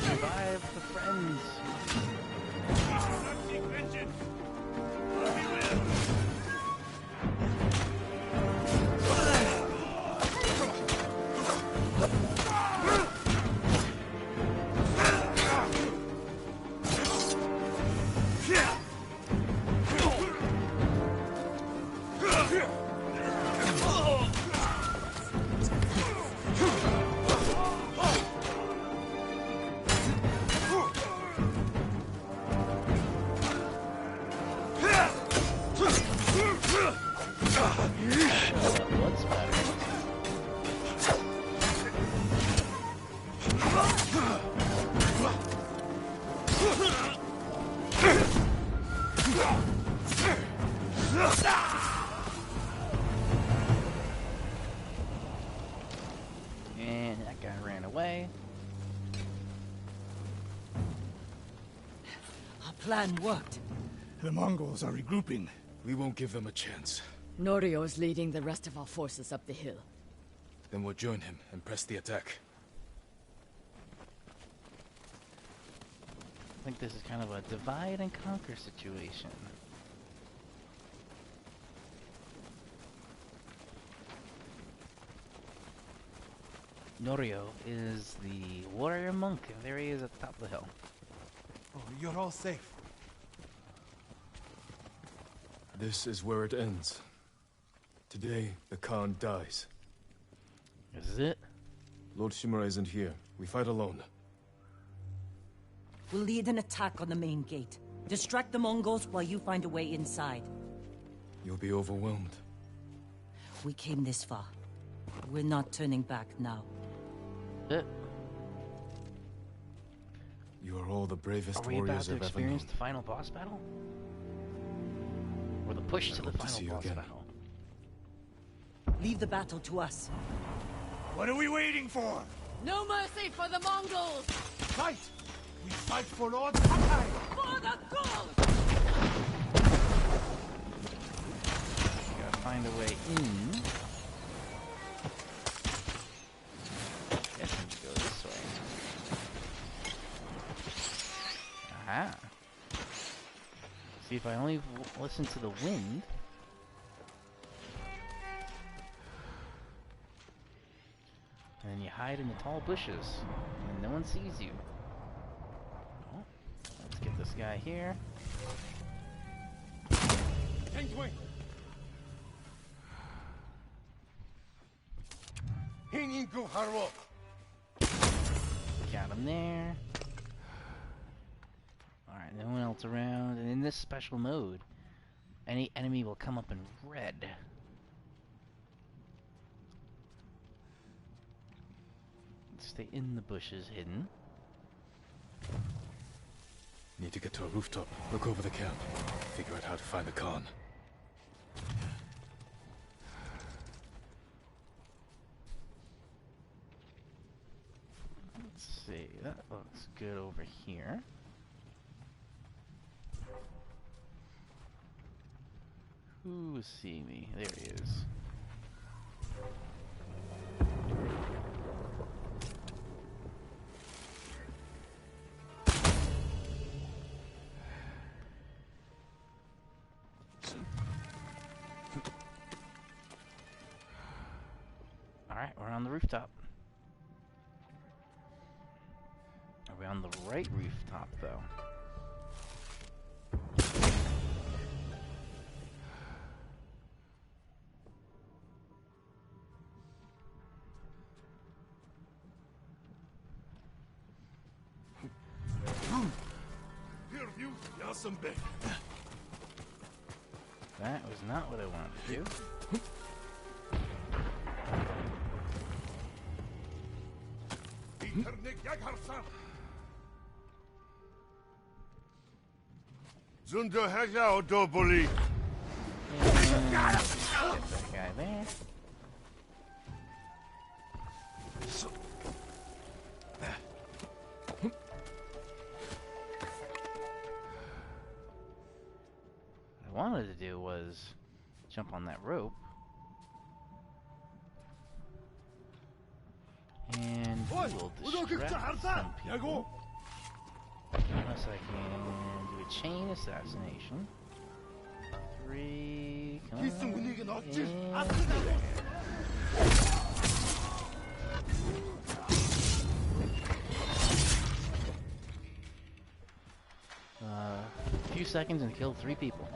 Revive the friends. Blood spatter. And that guy ran away. Our plan worked. The Mongols are regrouping. We won't give them a chance. Norio is leading the rest of our forces up the hill. Then we'll join him and press the attack. I think this is kind of a divide and conquer situation. Norio is the warrior monk. There he is at the top of the hill. Oh, you're all safe. This is where it ends. Today, the Khan dies. This is it? Lord Shimura isn't here. We fight alone. We'll lead an attack on the main gate. Distract the Mongols while you find a way inside. You'll be overwhelmed. We came this far. We're not turning back now. It. You are all the bravest Are we about warriors to I've ever known. experience the final boss battle? Or the push to the hope to see final you boss again. battle? Leave the battle to us. What are we waiting for? No mercy for the Mongols! Fight! We fight for Lord Sakai! For the gold! Gotta find a way in. Guess I need to go this way. Aha. See, if I only listen to the wind. And then you hide in the tall bushes, and no one sees you. Oh, let's get this guy here. Got him there. Alright, no one else around. And in this special mode, any enemy will come up in red. Stay in the bushes hidden. Need to get to a rooftop. Look over the camp. Figure out how to find the Khan. Let's see, that looks good over here. Who will see me? There he is. Alright, we're on the rooftop. Are we on the right rooftop, though? That was not what I wanted to do. Zundo Haja Odoboli. Get that guy there. What I wanted to do was jump on that rope. And we will distract some people. Unless I can do a chain assassination. 3, come on, and a few seconds and killed 3 people.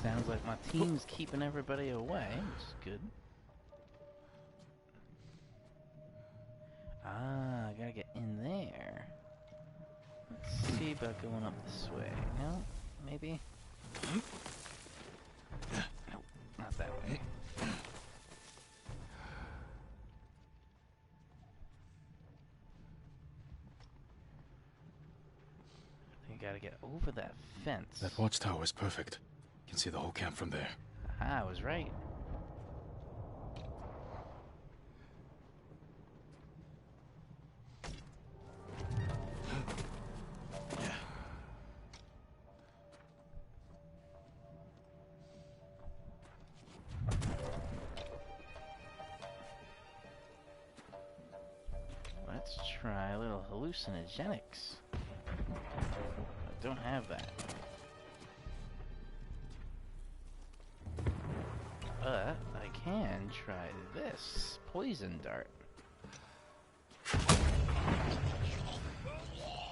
Sounds like my team's keeping everybody away, which is good. Ah, I gotta get in there. Let's see about going up this way. No? Maybe? Nope, not that way. You gotta get over that fence. That watchtower is perfect. You can see the whole camp from there. Aha, I was right. Let's try a little hallucinogenics. I don't have that. But I can try this poison dart.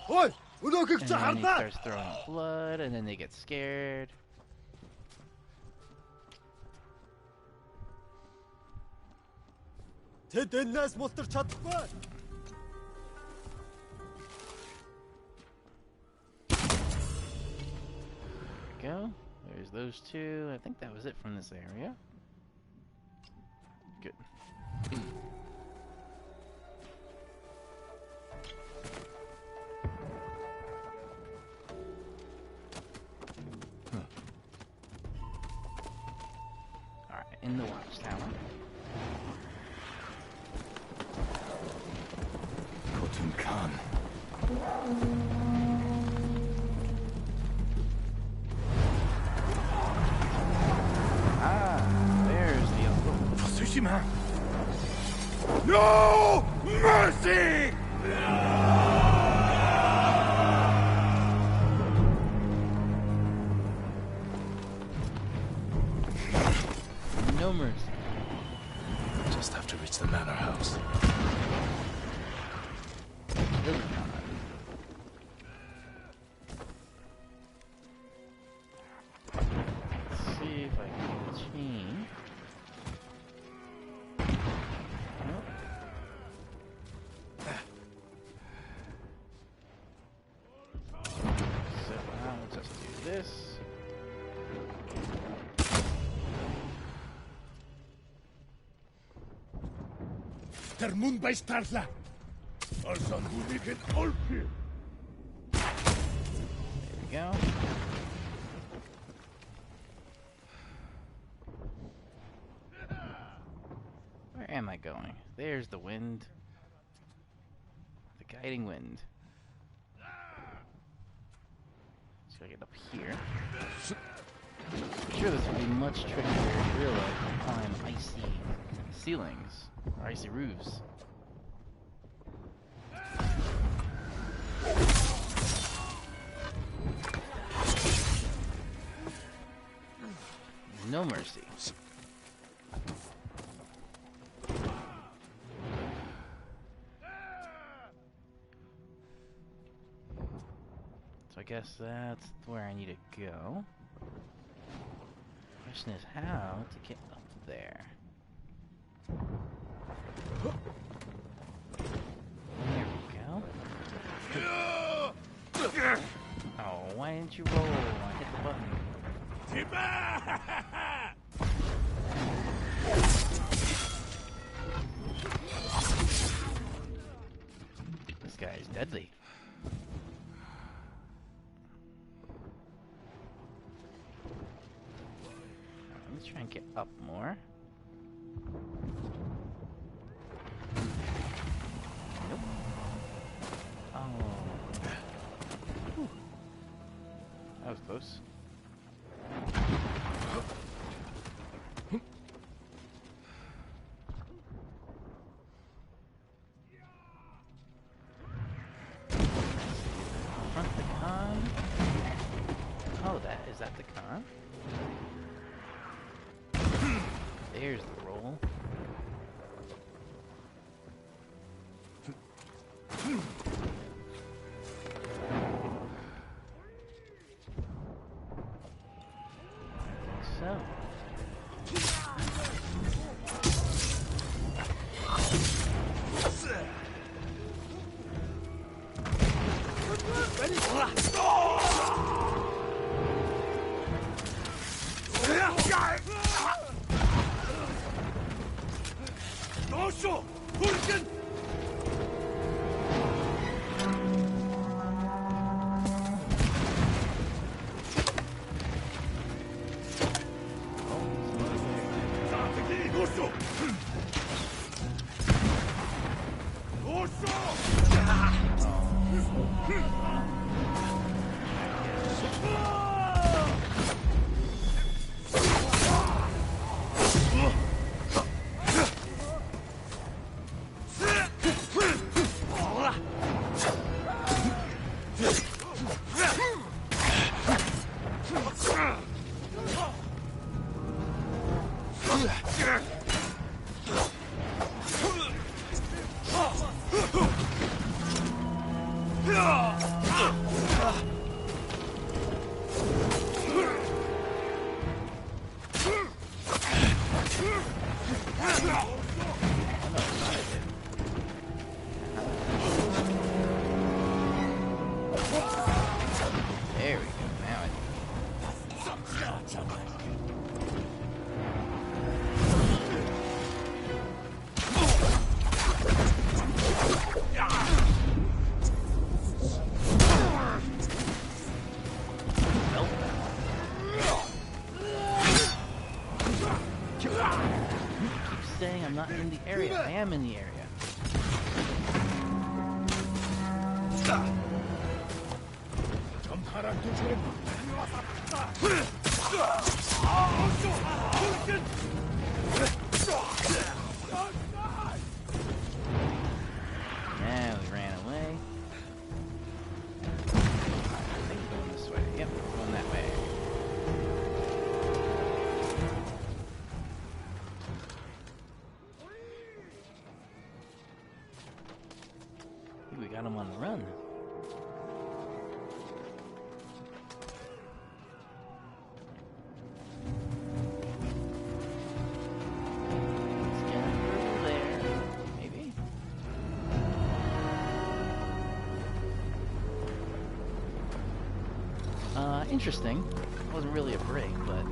And then he starts throwing blood, and then they get scared. There we go. There's those 2. I think that was it from this area. Good. Alright, in the watchtower. Khotun Khan. There's the uncle. Tsushima! No mercy! No mercy. Just have to reach the manor house. Really not. Let's see if I can get a chain. Nope. So I'll just do this. Termun by Starzla! Arsan Hulikin Olpi! There we go. Where am I going? There's the wind. The guiding wind. So I get up here. I'm sure this would be much trickier in real life to climb icy ceilings or icy roofs. No mercy. So I guess that's where I need to go. Question is how to get up there. There we go. Oh, why didn't you roll? I hit the button. This guy is deadly. Let me try and get up more. Nope. Oh. Whew. That was close. Front the con. Oh, is that the con? There's the roll. So. There we go. Now I keep saying I'm not in the area. I am in the area. Now we ran away. I think we're going this way. Yep, we're going that way. I think we got him on the run. Interesting. It wasn't really a break, but...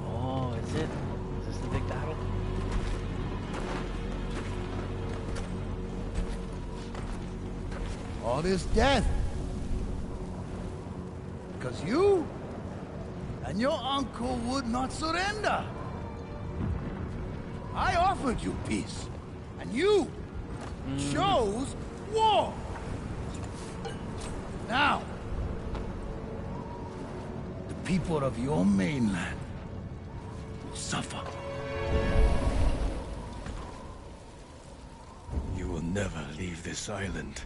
Oh, is it? Is this the big battle? All this death. Because you? and your uncle would not surrender. I offered you peace, and you chose war. Now, the people of your mainland will suffer. You will never leave this island.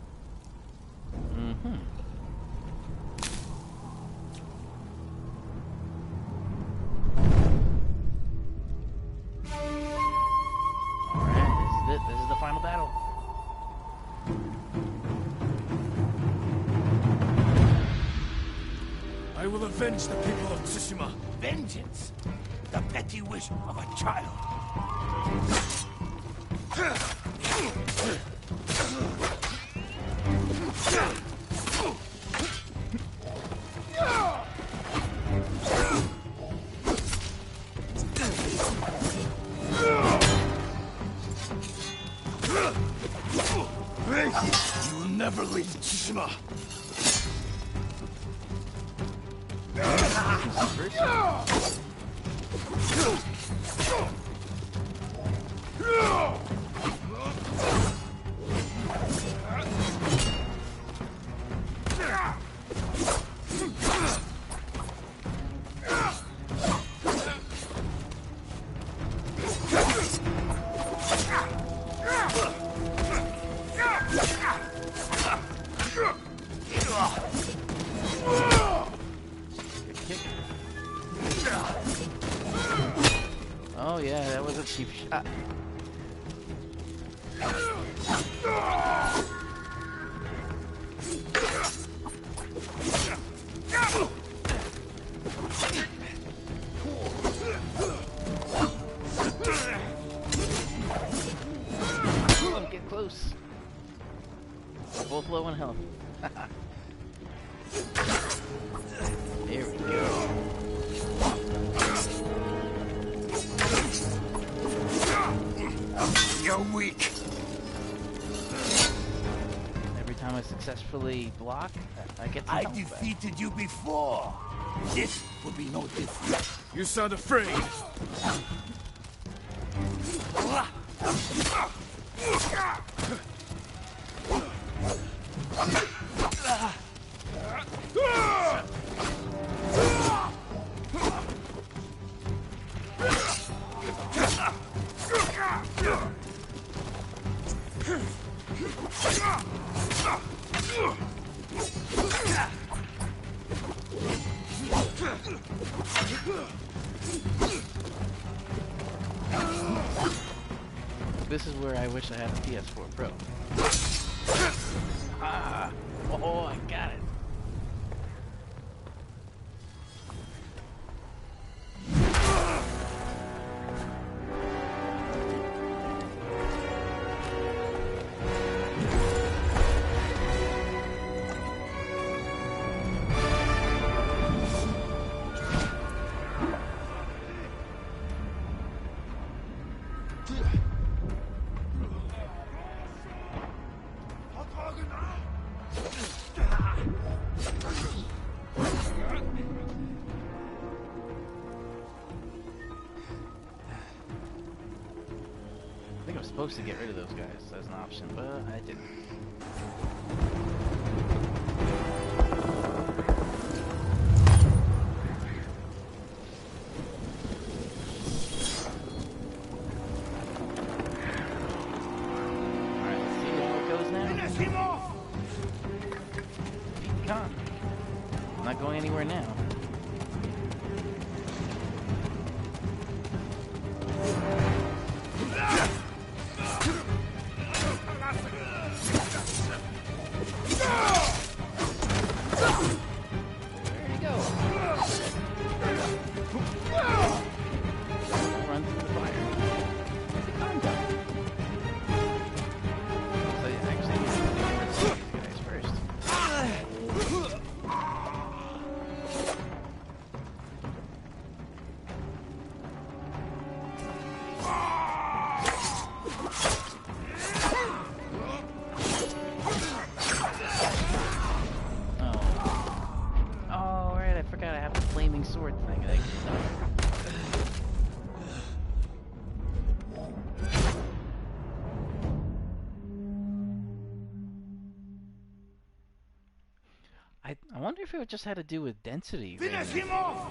Alright, this is the final battle. I will avenge the people of Tsushima. Vengeance, the petty wish of a child. You will never leave Tsushima. Oh yeah, that was a cheap shot. Come get close. We're both low on health. There we go. You're weak. Every time I successfully block, I get some I health back. defeated you before. This will be no different. You sound afraid. This is where I wish I had a PS4 Pro. Ah! Oh, I got it. I think I was supposed to get rid of those guys as an option, but I didn't. Alright, let's see how it goes now. Finish him off! Beat Khan. I'm not going anywhere now. Where'd he go? Run through the fire. Where'd the Khan go? So yeah, actually, I need to get rid of these guys first. I wonder if it just had to do with density. Finish him off!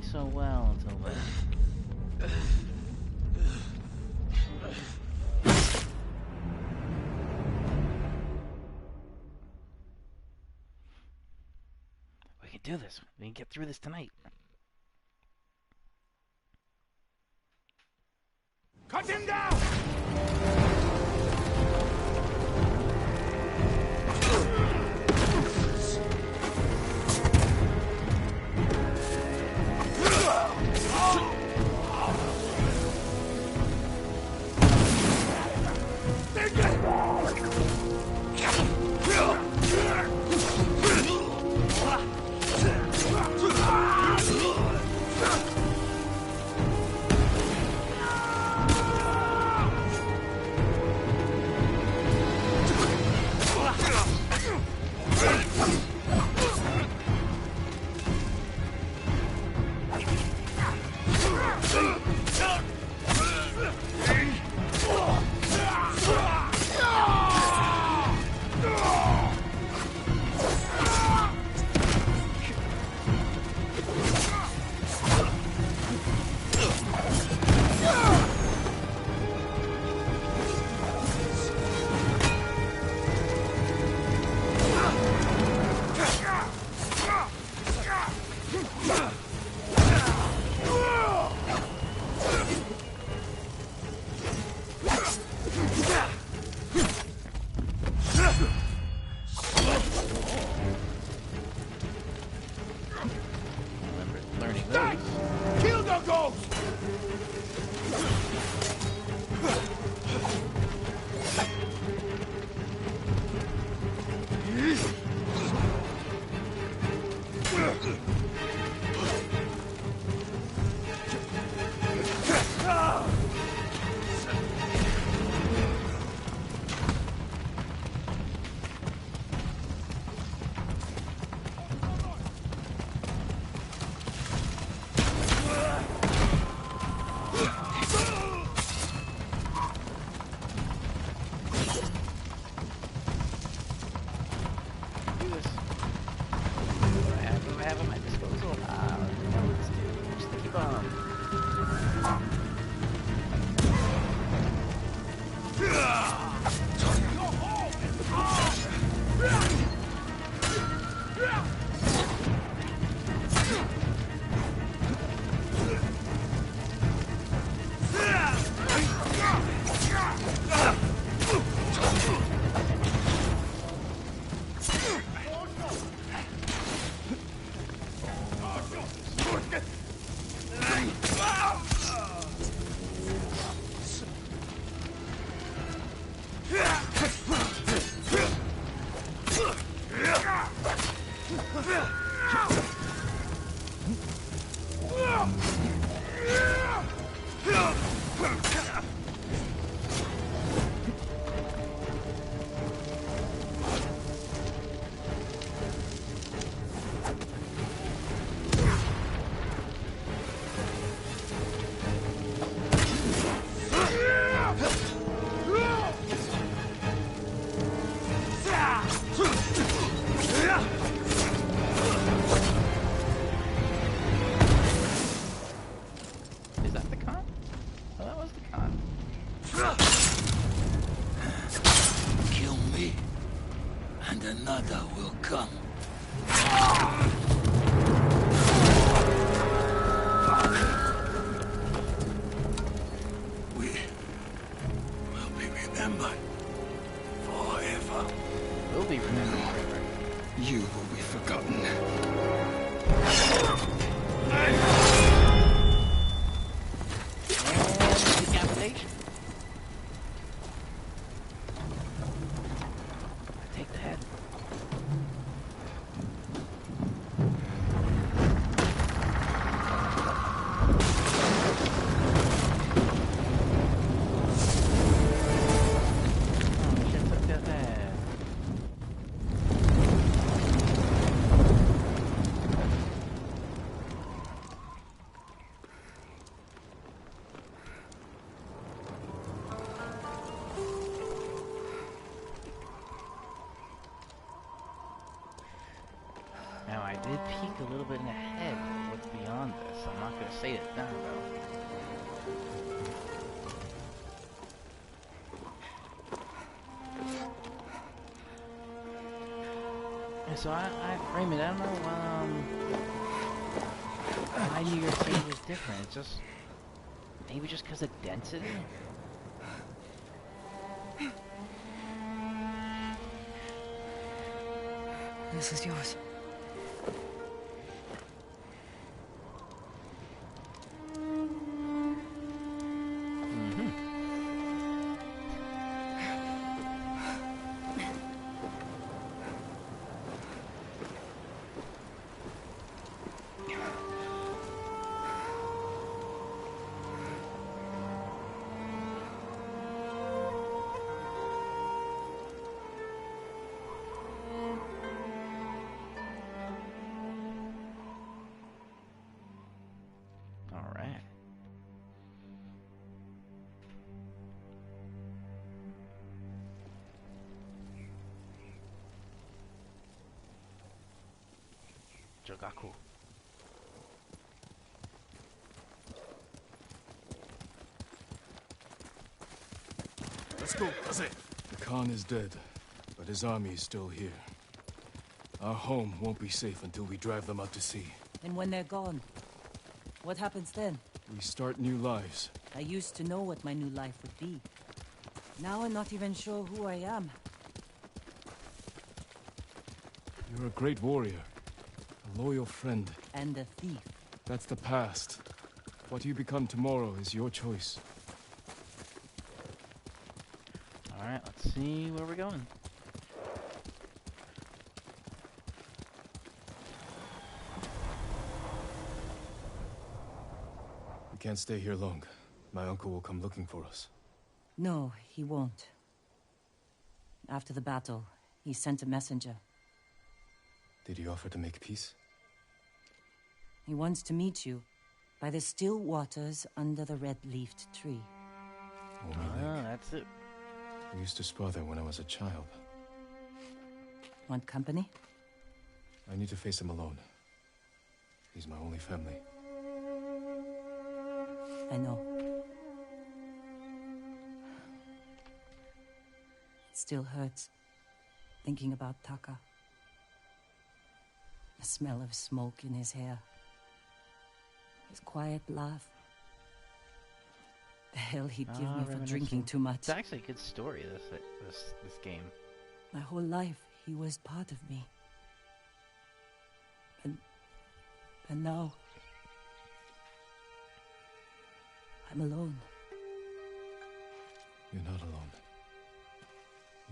So well until then. We can do this. We can get through this tonight. Cut him down! And another will come. We will be remembered forever. We'll be remembered forever. You will be forgotten. And decapitation. Take the head. Oh, shit, took the head. Now, I did peek a little bit in the head of what's beyond this. I'm not going to say it now, though. Yeah, so I frame it. I don't know why New York City was different. It's just maybe just because of density. This is yours. All right. Jogaku. Let's go, Kaze. The Khan is dead, but his army is still here. Our home won't be safe until we drive them out to sea. And when they're gone, what happens then? We start new lives. I used to know what my new life would be. Now I'm not even sure who I am. You're a great warrior, a loyal friend. And a thief. That's the past. What you become tomorrow is your choice. All right, let's see where we're going. We can't stay here long. My uncle will come looking for us. No, he won't. After the battle, he sent a messenger. Did he offer to make peace? He wants to meet you by the still waters under the red-leafed tree. Omi Ah, Lake. that's it. We used to spar there when I was a child. Want company? I need to face him alone. He's my only family. I know. It still hurts, thinking about Taka. The smell of smoke in his hair. His quiet laugh. The hell he'd give me for drinking reminiscing. too much. It's actually a good story, this game. My whole life, he was part of me. And now... I'm alone. You're not alone.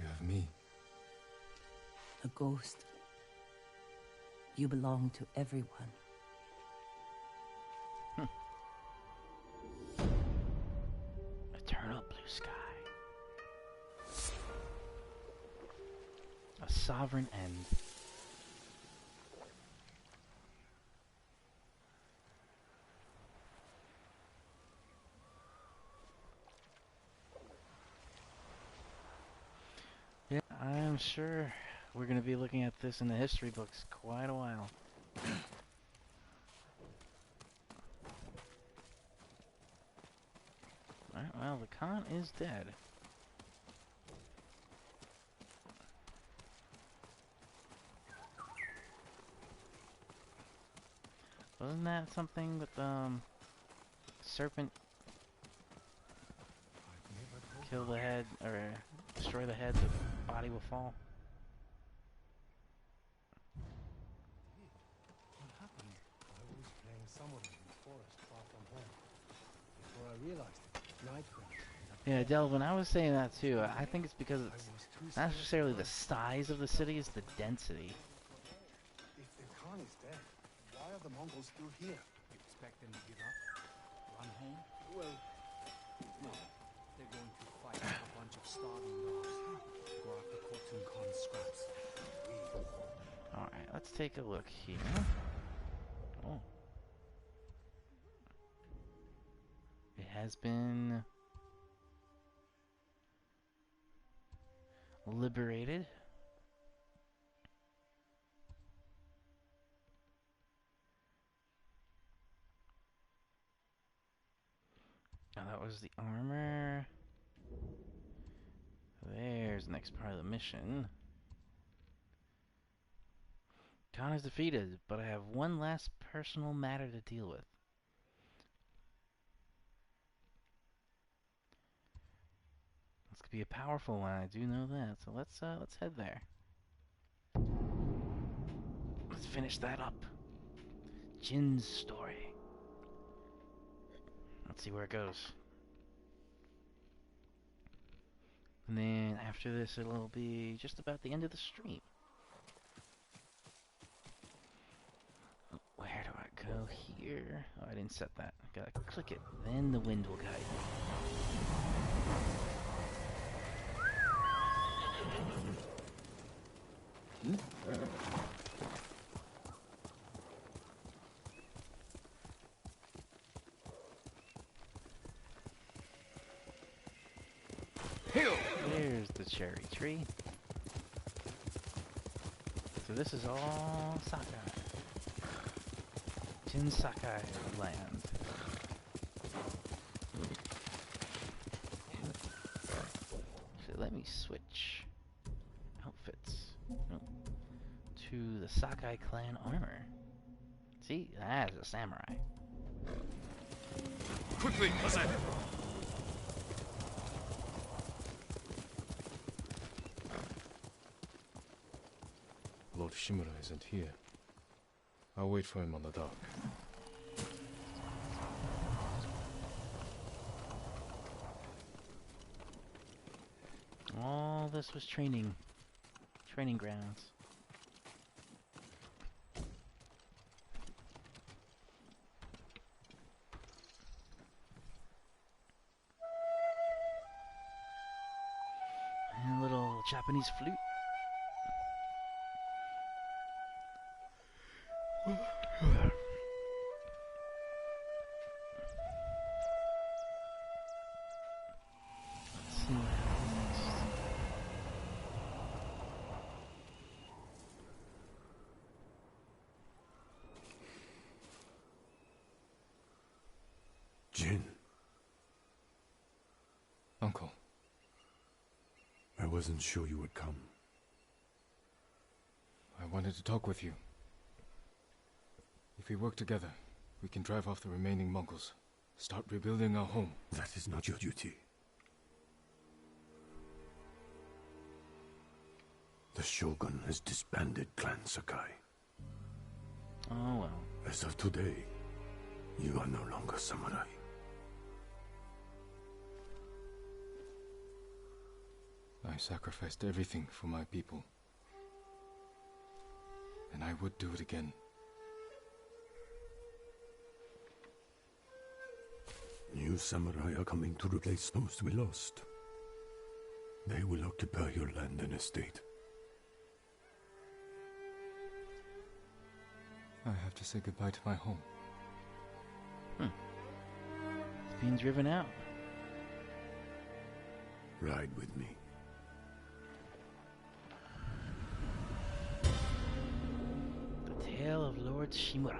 You have me. A ghost. You belong to everyone. Eternal blue sky. A sovereign end. Yeah, I'm sure we're going to be looking at this in the history books quite a while. Alright, well, the Khan is dead. Wasn't that something with serpent kill the head or destroy the head, the body will fall? What happened? I was playing samurai in the forest far from home. Before I realized it, night came. Yeah, Delvin, I was saying that too. I think it's because I it's was too not scared to necessarily the run. size of the city, it's the density. If the Khan is dead, why are the Mongols still here? You expect them to give up? Run home? Well, No. They're going to fight a bunch of starving dogs. Go after Khotun Khan's scraps. Alright, let's take a look here. Oh. It has been liberated. Now that was the armor. There's the next part of the mission. Khan is defeated, but I have one last personal matter to deal with. This could be a powerful one, I do know that. So let's head there. Let's finish that up. Jin's story. Let's see where it goes. And then after this, it'll be just about the end of the stream. Where do I go here? Oh, I didn't set that. I gotta click it. Then the wind will guide me. There's the cherry tree. So this is all Sakai. Jin Sakai land. So let me switch outfits to the Sakai clan armor. See, that is a samurai. Quickly, Hasan! Lord Shimura isn't here. I'll wait for him on the dock. All this was training grounds. And a little Japanese flute. Let's see what happens next. Jin, Uncle, I wasn't sure you would come. I wanted to talk with you. If we work together, we can drive off the remaining Mongols. Start rebuilding our home. That is not your duty. The Shogun has disbanded Clan Sakai. Oh well. As of today, you are no longer samurai. I sacrificed everything for my people. And I would do it again. New samurai are coming to replace those we lost. They will occupy your land and estate. I have to say goodbye to my home. It's being driven out. Ride with me. The Tale of Lord Shimura.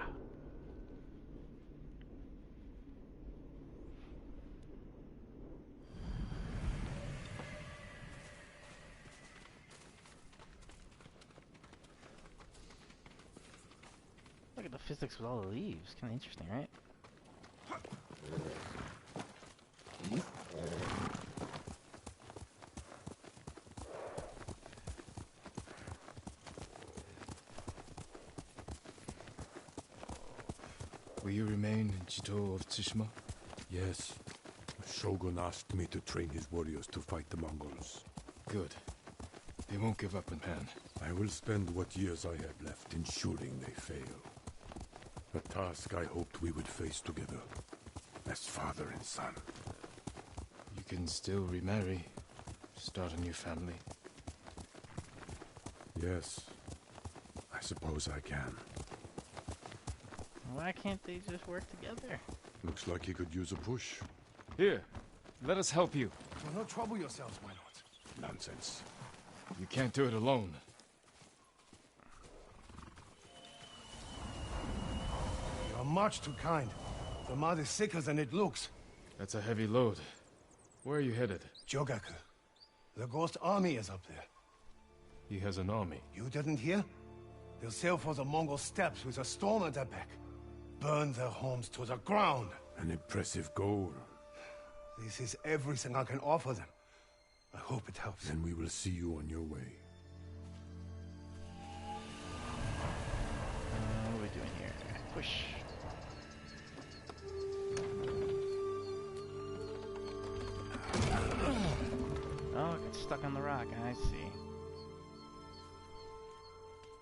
Look at the physics with all the leaves. Kind of interesting, right? Will you remain in Chito of Tsushima? Yes. The Shogun asked me to train his warriors to fight the Mongols. Good. They won't give up in Pan. I will spend what years I have left ensuring they fail. A task I hoped we would face together, as father and son. You can still remarry, start a new family. Yes, I suppose I can. Why can't they just work together? Looks like he could use a push. Here, let us help you. Do not trouble yourselves, my lord. Nonsense. You can't do it alone. You are much too kind. The mud is thicker than it looks. That's a heavy load. Where are you headed? Jogaku. The Ghost Army is up there. He has an army. You didn't hear? They'll sail for the Mongol steppes with a storm at their back. Burn their homes to the ground. An impressive goal. This is everything I can offer them. I hope it helps. Then we will see you on your way. What are we doing here? Push. Oh, it got stuck on the rock. I see.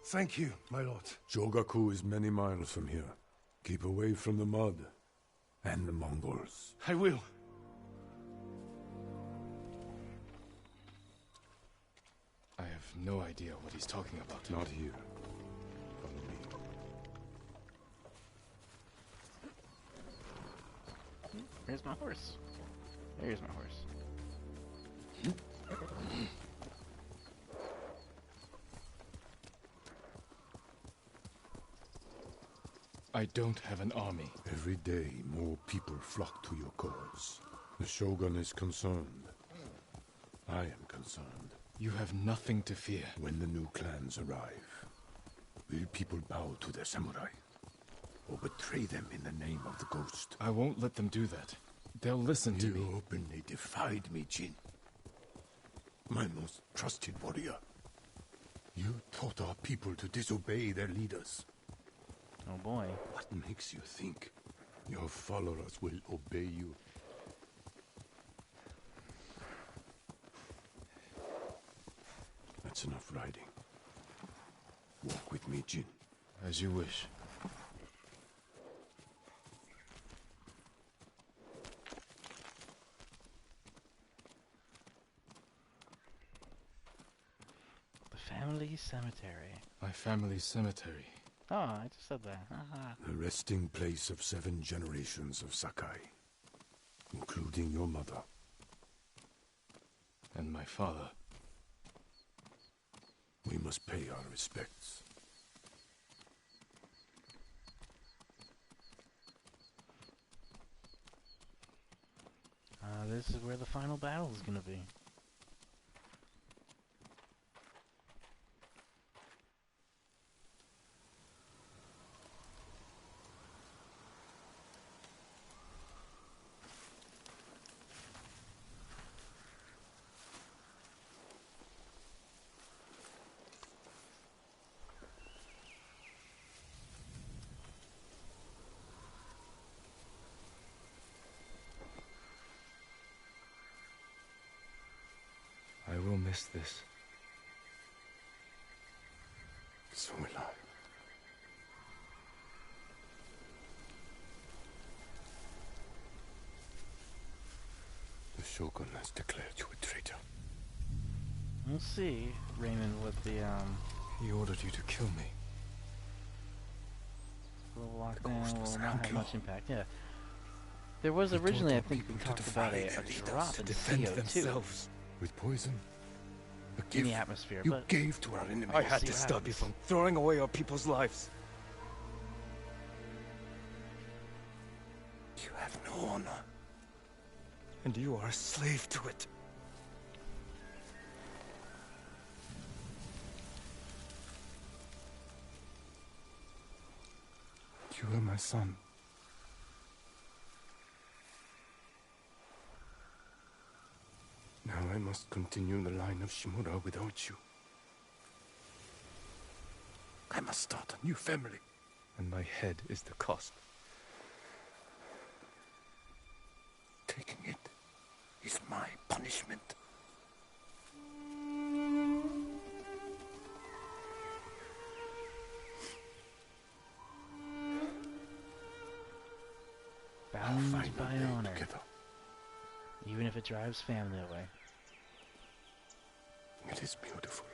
Thank you, my lord. Jogaku is many miles from here. Keep away from the mud and the Mongols. I will. I have no idea what he's talking about. Not here. Follow me. Here's my horse. There's my horse. I don't have an army. Every day, more people flock to your cause. The Shogun is concerned. I am concerned. You have nothing to fear. When the new clans arrive, will people bow to their samurai? Or betray them in the name of the ghost? I won't let them do that. They'll listen to me. You openly defied me, Jin. My most trusted warrior. You taught our people to disobey their leaders. Oh boy. What makes you think your followers will obey you? That's enough riding. Walk with me, Jin. As you wish. The family cemetery. My family's cemetery. Oh, I just said that. Haha. The resting place of 7 generations of Sakai, including your mother. And my father. We must pay our respects. This is where the final battle is gonna be. I will miss this. So will I. The Shogun has declared you a traitor. We'll see, Raymond, what the He ordered you to kill me. little ghost lockdown was will not have Anglo. much impact. Yeah. There was He taught originally, I our think, we people to talked about defy a their leaders, drop to in defend CO2 themselves. With poison? A in gift the atmosphere, you but gave to our enemies. I had see to what stop you happens. from throwing away our people's lives. You have no honor. And you are a slave to it. You were my son. Now I must continue the line of Shimura without you. I must start a new family. And my head is the cost. Taking it is my punishment. Bound Find a by way honor, together. even if it drives family away. It is beautiful.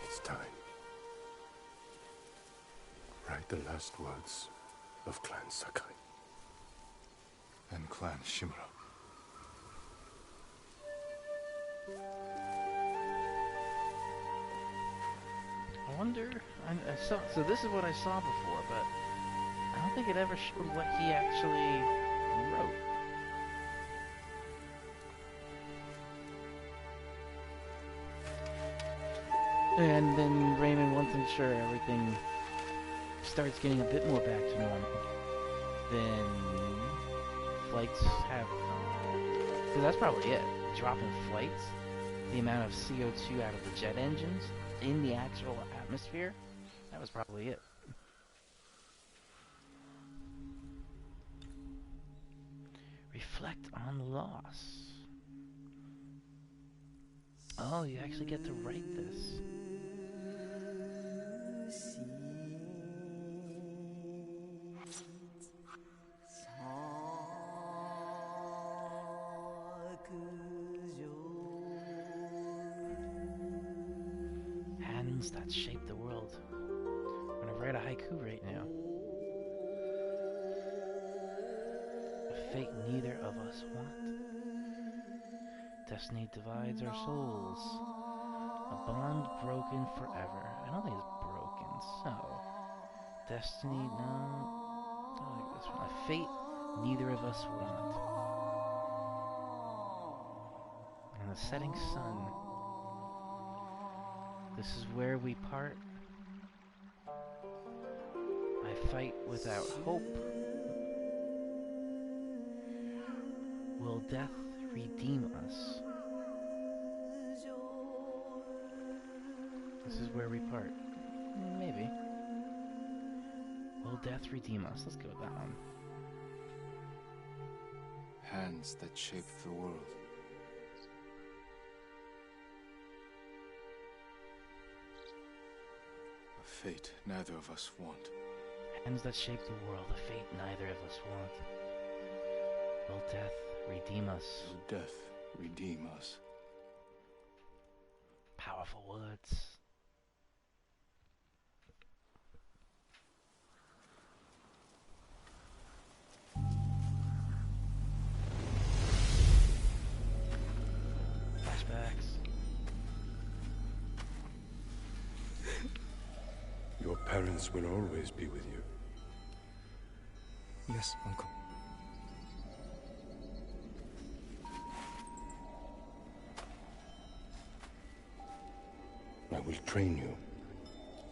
It's time. Write the last words of Clan Sakai. And Clan Shimura. I wonder. I saw. So this is what I saw before, but I don't think it ever showed what he actually wrote. And then Raymond, once I'm sure everything starts getting a bit more back to normal, then flights have. So that's probably it. Drop in flights, the amount of CO2 out of the jet engines in the actual atmosphere, that was probably it. Reflect on loss. Oh, you actually get to write this. Hands that shape the world. I'm gonna write a haiku right now. A fate neither of us want. Destiny divides our souls. A bond broken forever. I don't think it's broken, so. Destiny, no. I like this one. A fate neither of us want. And the setting sun. This is where we part. I fight without hope. Will death redeem us? This is where we part. Maybe. Will death redeem us? Let's go with that one. Hands that shape the world. A fate neither of us want. Hands that shape the world, a fate neither of us want. Will death redeem us? Will death redeem us? Powerful words. Flashbacks. Your parents will always be with you. Yes, Uncle. I will train you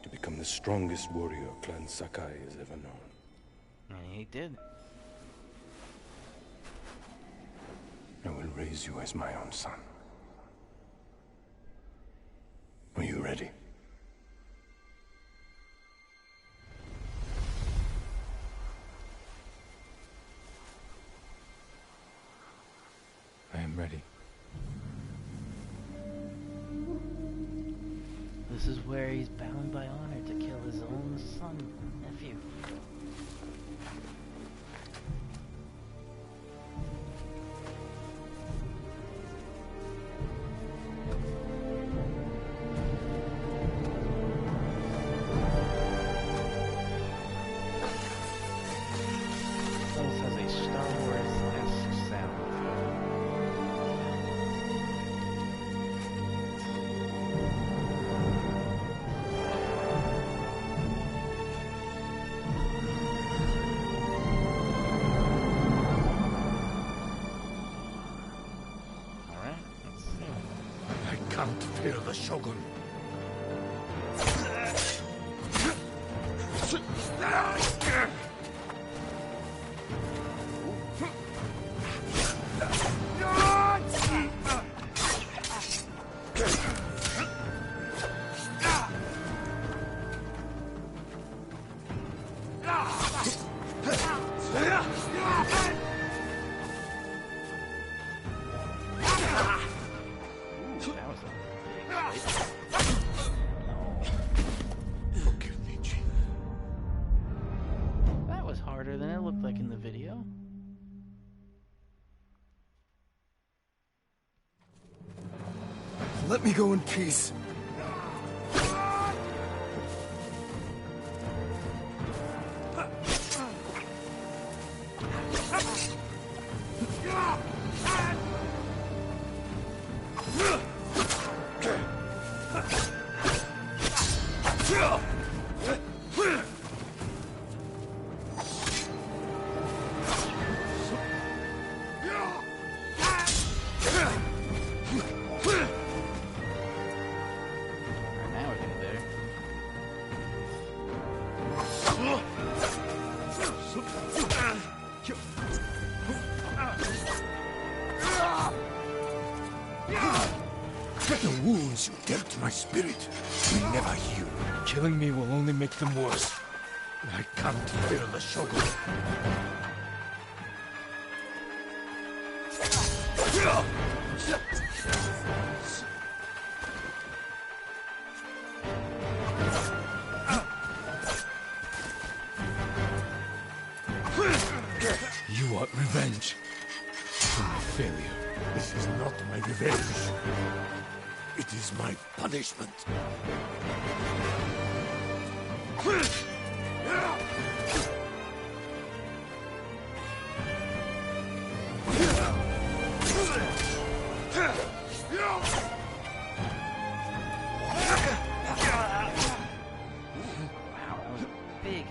to become the strongest warrior Clan Sakai has ever known. And he did. I will raise you as my own son. Are you ready? I am ready. This is where he's bound by honor to kill his own son, nephew. Almost has a Star Wars-esque sound. can't fear the Shogun. That was a big fight. Forgive me, Jin. That was harder than it looked like in the video. Let me go in peace. Alright, now we're getting better. The wounds you dealt my spirit will never heal. Killing me will only make them worse. I can't fear the Shogun. You want revenge for my failure. This is not my revenge. It is my punishment. Wow, that was a big hit.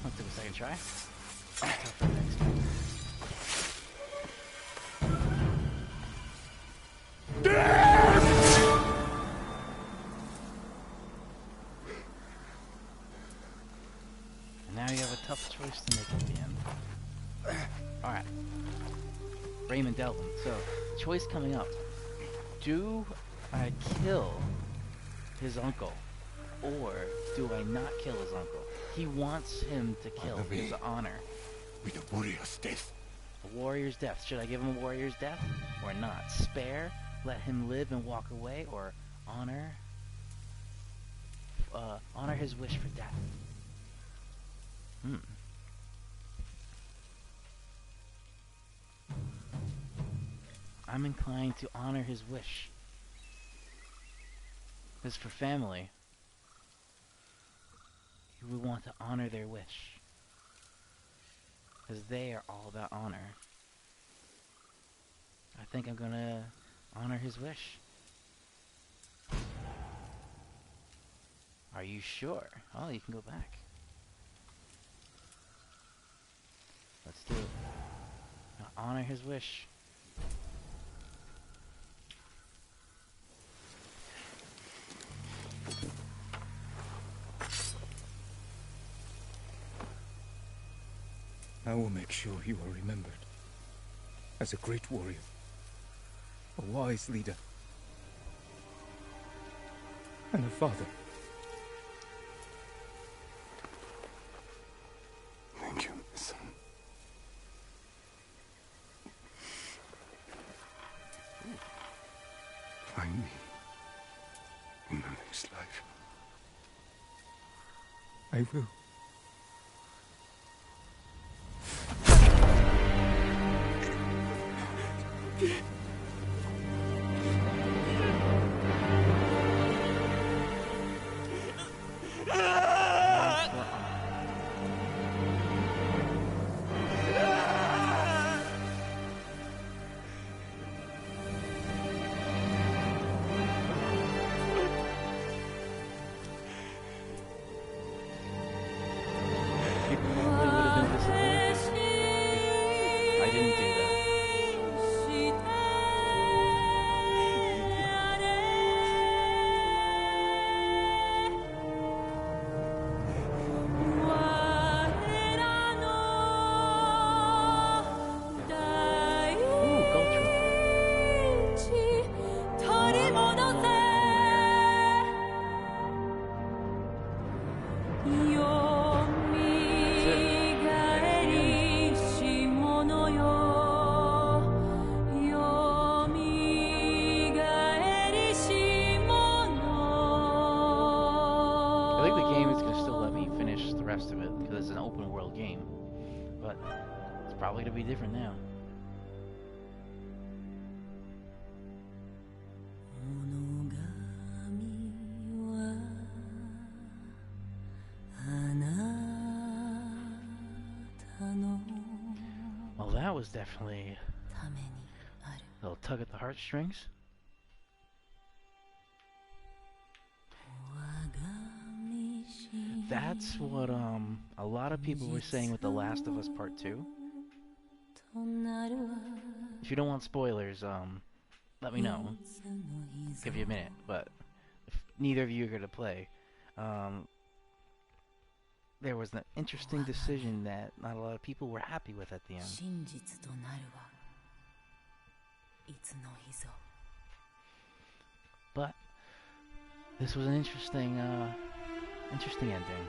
Let's do a second try. Tougher next time. And now you have a tough choice to make at the end. Alright. Raymond Delvin. So, choice coming up. Do I kill his uncle? Or do I not kill his uncle? He wants him to kill his honor. With a warrior's death. A warrior's death. Should I give him a warrior's death or not? Spare, let him live and walk away, or honor his wish for death? I'm inclined to honor his wish. Because for family, you would want to honor their wish. Because they are all about honor. I think I'm gonna honor his wish. Are you sure? Oh, you can go back. Let's do it. Honor his wish. I will make sure you are remembered as a great warrior, a wise leader, and a father. Thank you, my son. Find me in the next life. I will. Probably to be different now. Well, that was definitely a little tug at the heartstrings. That's what a lot of people were saying with The Last of Us Part 2. If you don't want spoilers, let me know. Give you a minute, but if neither of you are going to play, there was an interesting decision that not a lot of people were happy with at the end. But this was an interesting ending.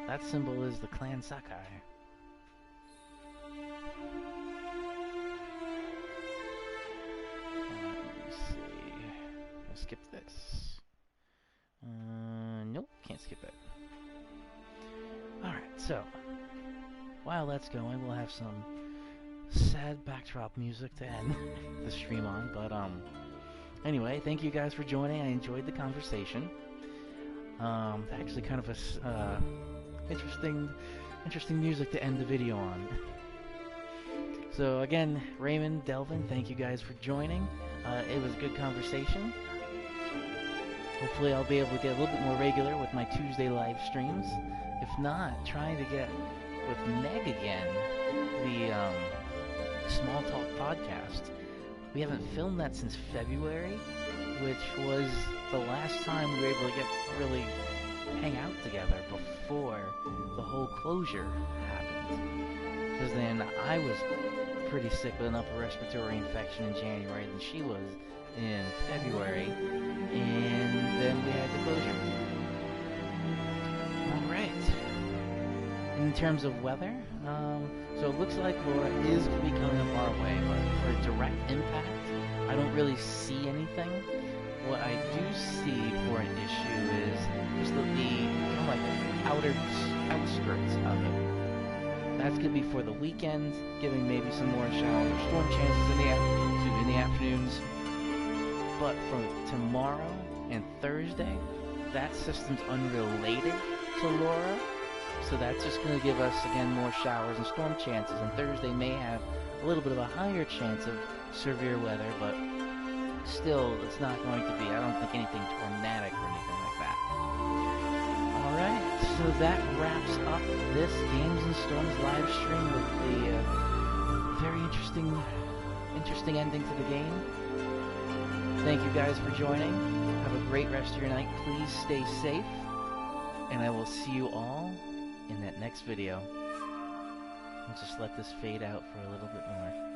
That symbol is the Clan Sakai. Let me see. I'll skip this. Nope, can't skip it. Alright, so while that's going, we'll have some sad backdrop music to end the stream on. But anyway, thank you guys for joining. I enjoyed the conversation. Actually kind of a interesting music to end the video on. So again, Raymond, Delvin, thank you guys for joining. It was a good conversation. Hopefully I'll be able to get a little bit more regular with my Tuesday live streams. If not, trying to get with Meg again, the Small Talk podcast. We haven't filmed that since February, which was the last time we were able to get really hang out together before the whole closure happened. Because then I was pretty sick with an upper respiratory infection in January than she was in February, and then we had the closure. Alright. In terms of weather, so it looks like Laura is going to be coming up our way, but for a direct impact, I don't really see anything. What I do see for an issue is just the kind of like outer outskirts of it. That's going to be for the weekend, giving maybe some more shower or storm chances in the afternoons. But for tomorrow and Thursday, that system's unrelated to Laura. So that's just going to give us, again, more showers and storm chances. And Thursday may have a little bit of a higher chance of severe weather, but still, it's not going to be, I don't think, anything traumatic or anything like that. Alright, so that wraps up this Games and Storms live stream with the very interesting ending to the game. Thank you guys for joining. Have a great rest of your night. Please stay safe. And I will see you all in that next video. I'll just let this fade out for a little bit more.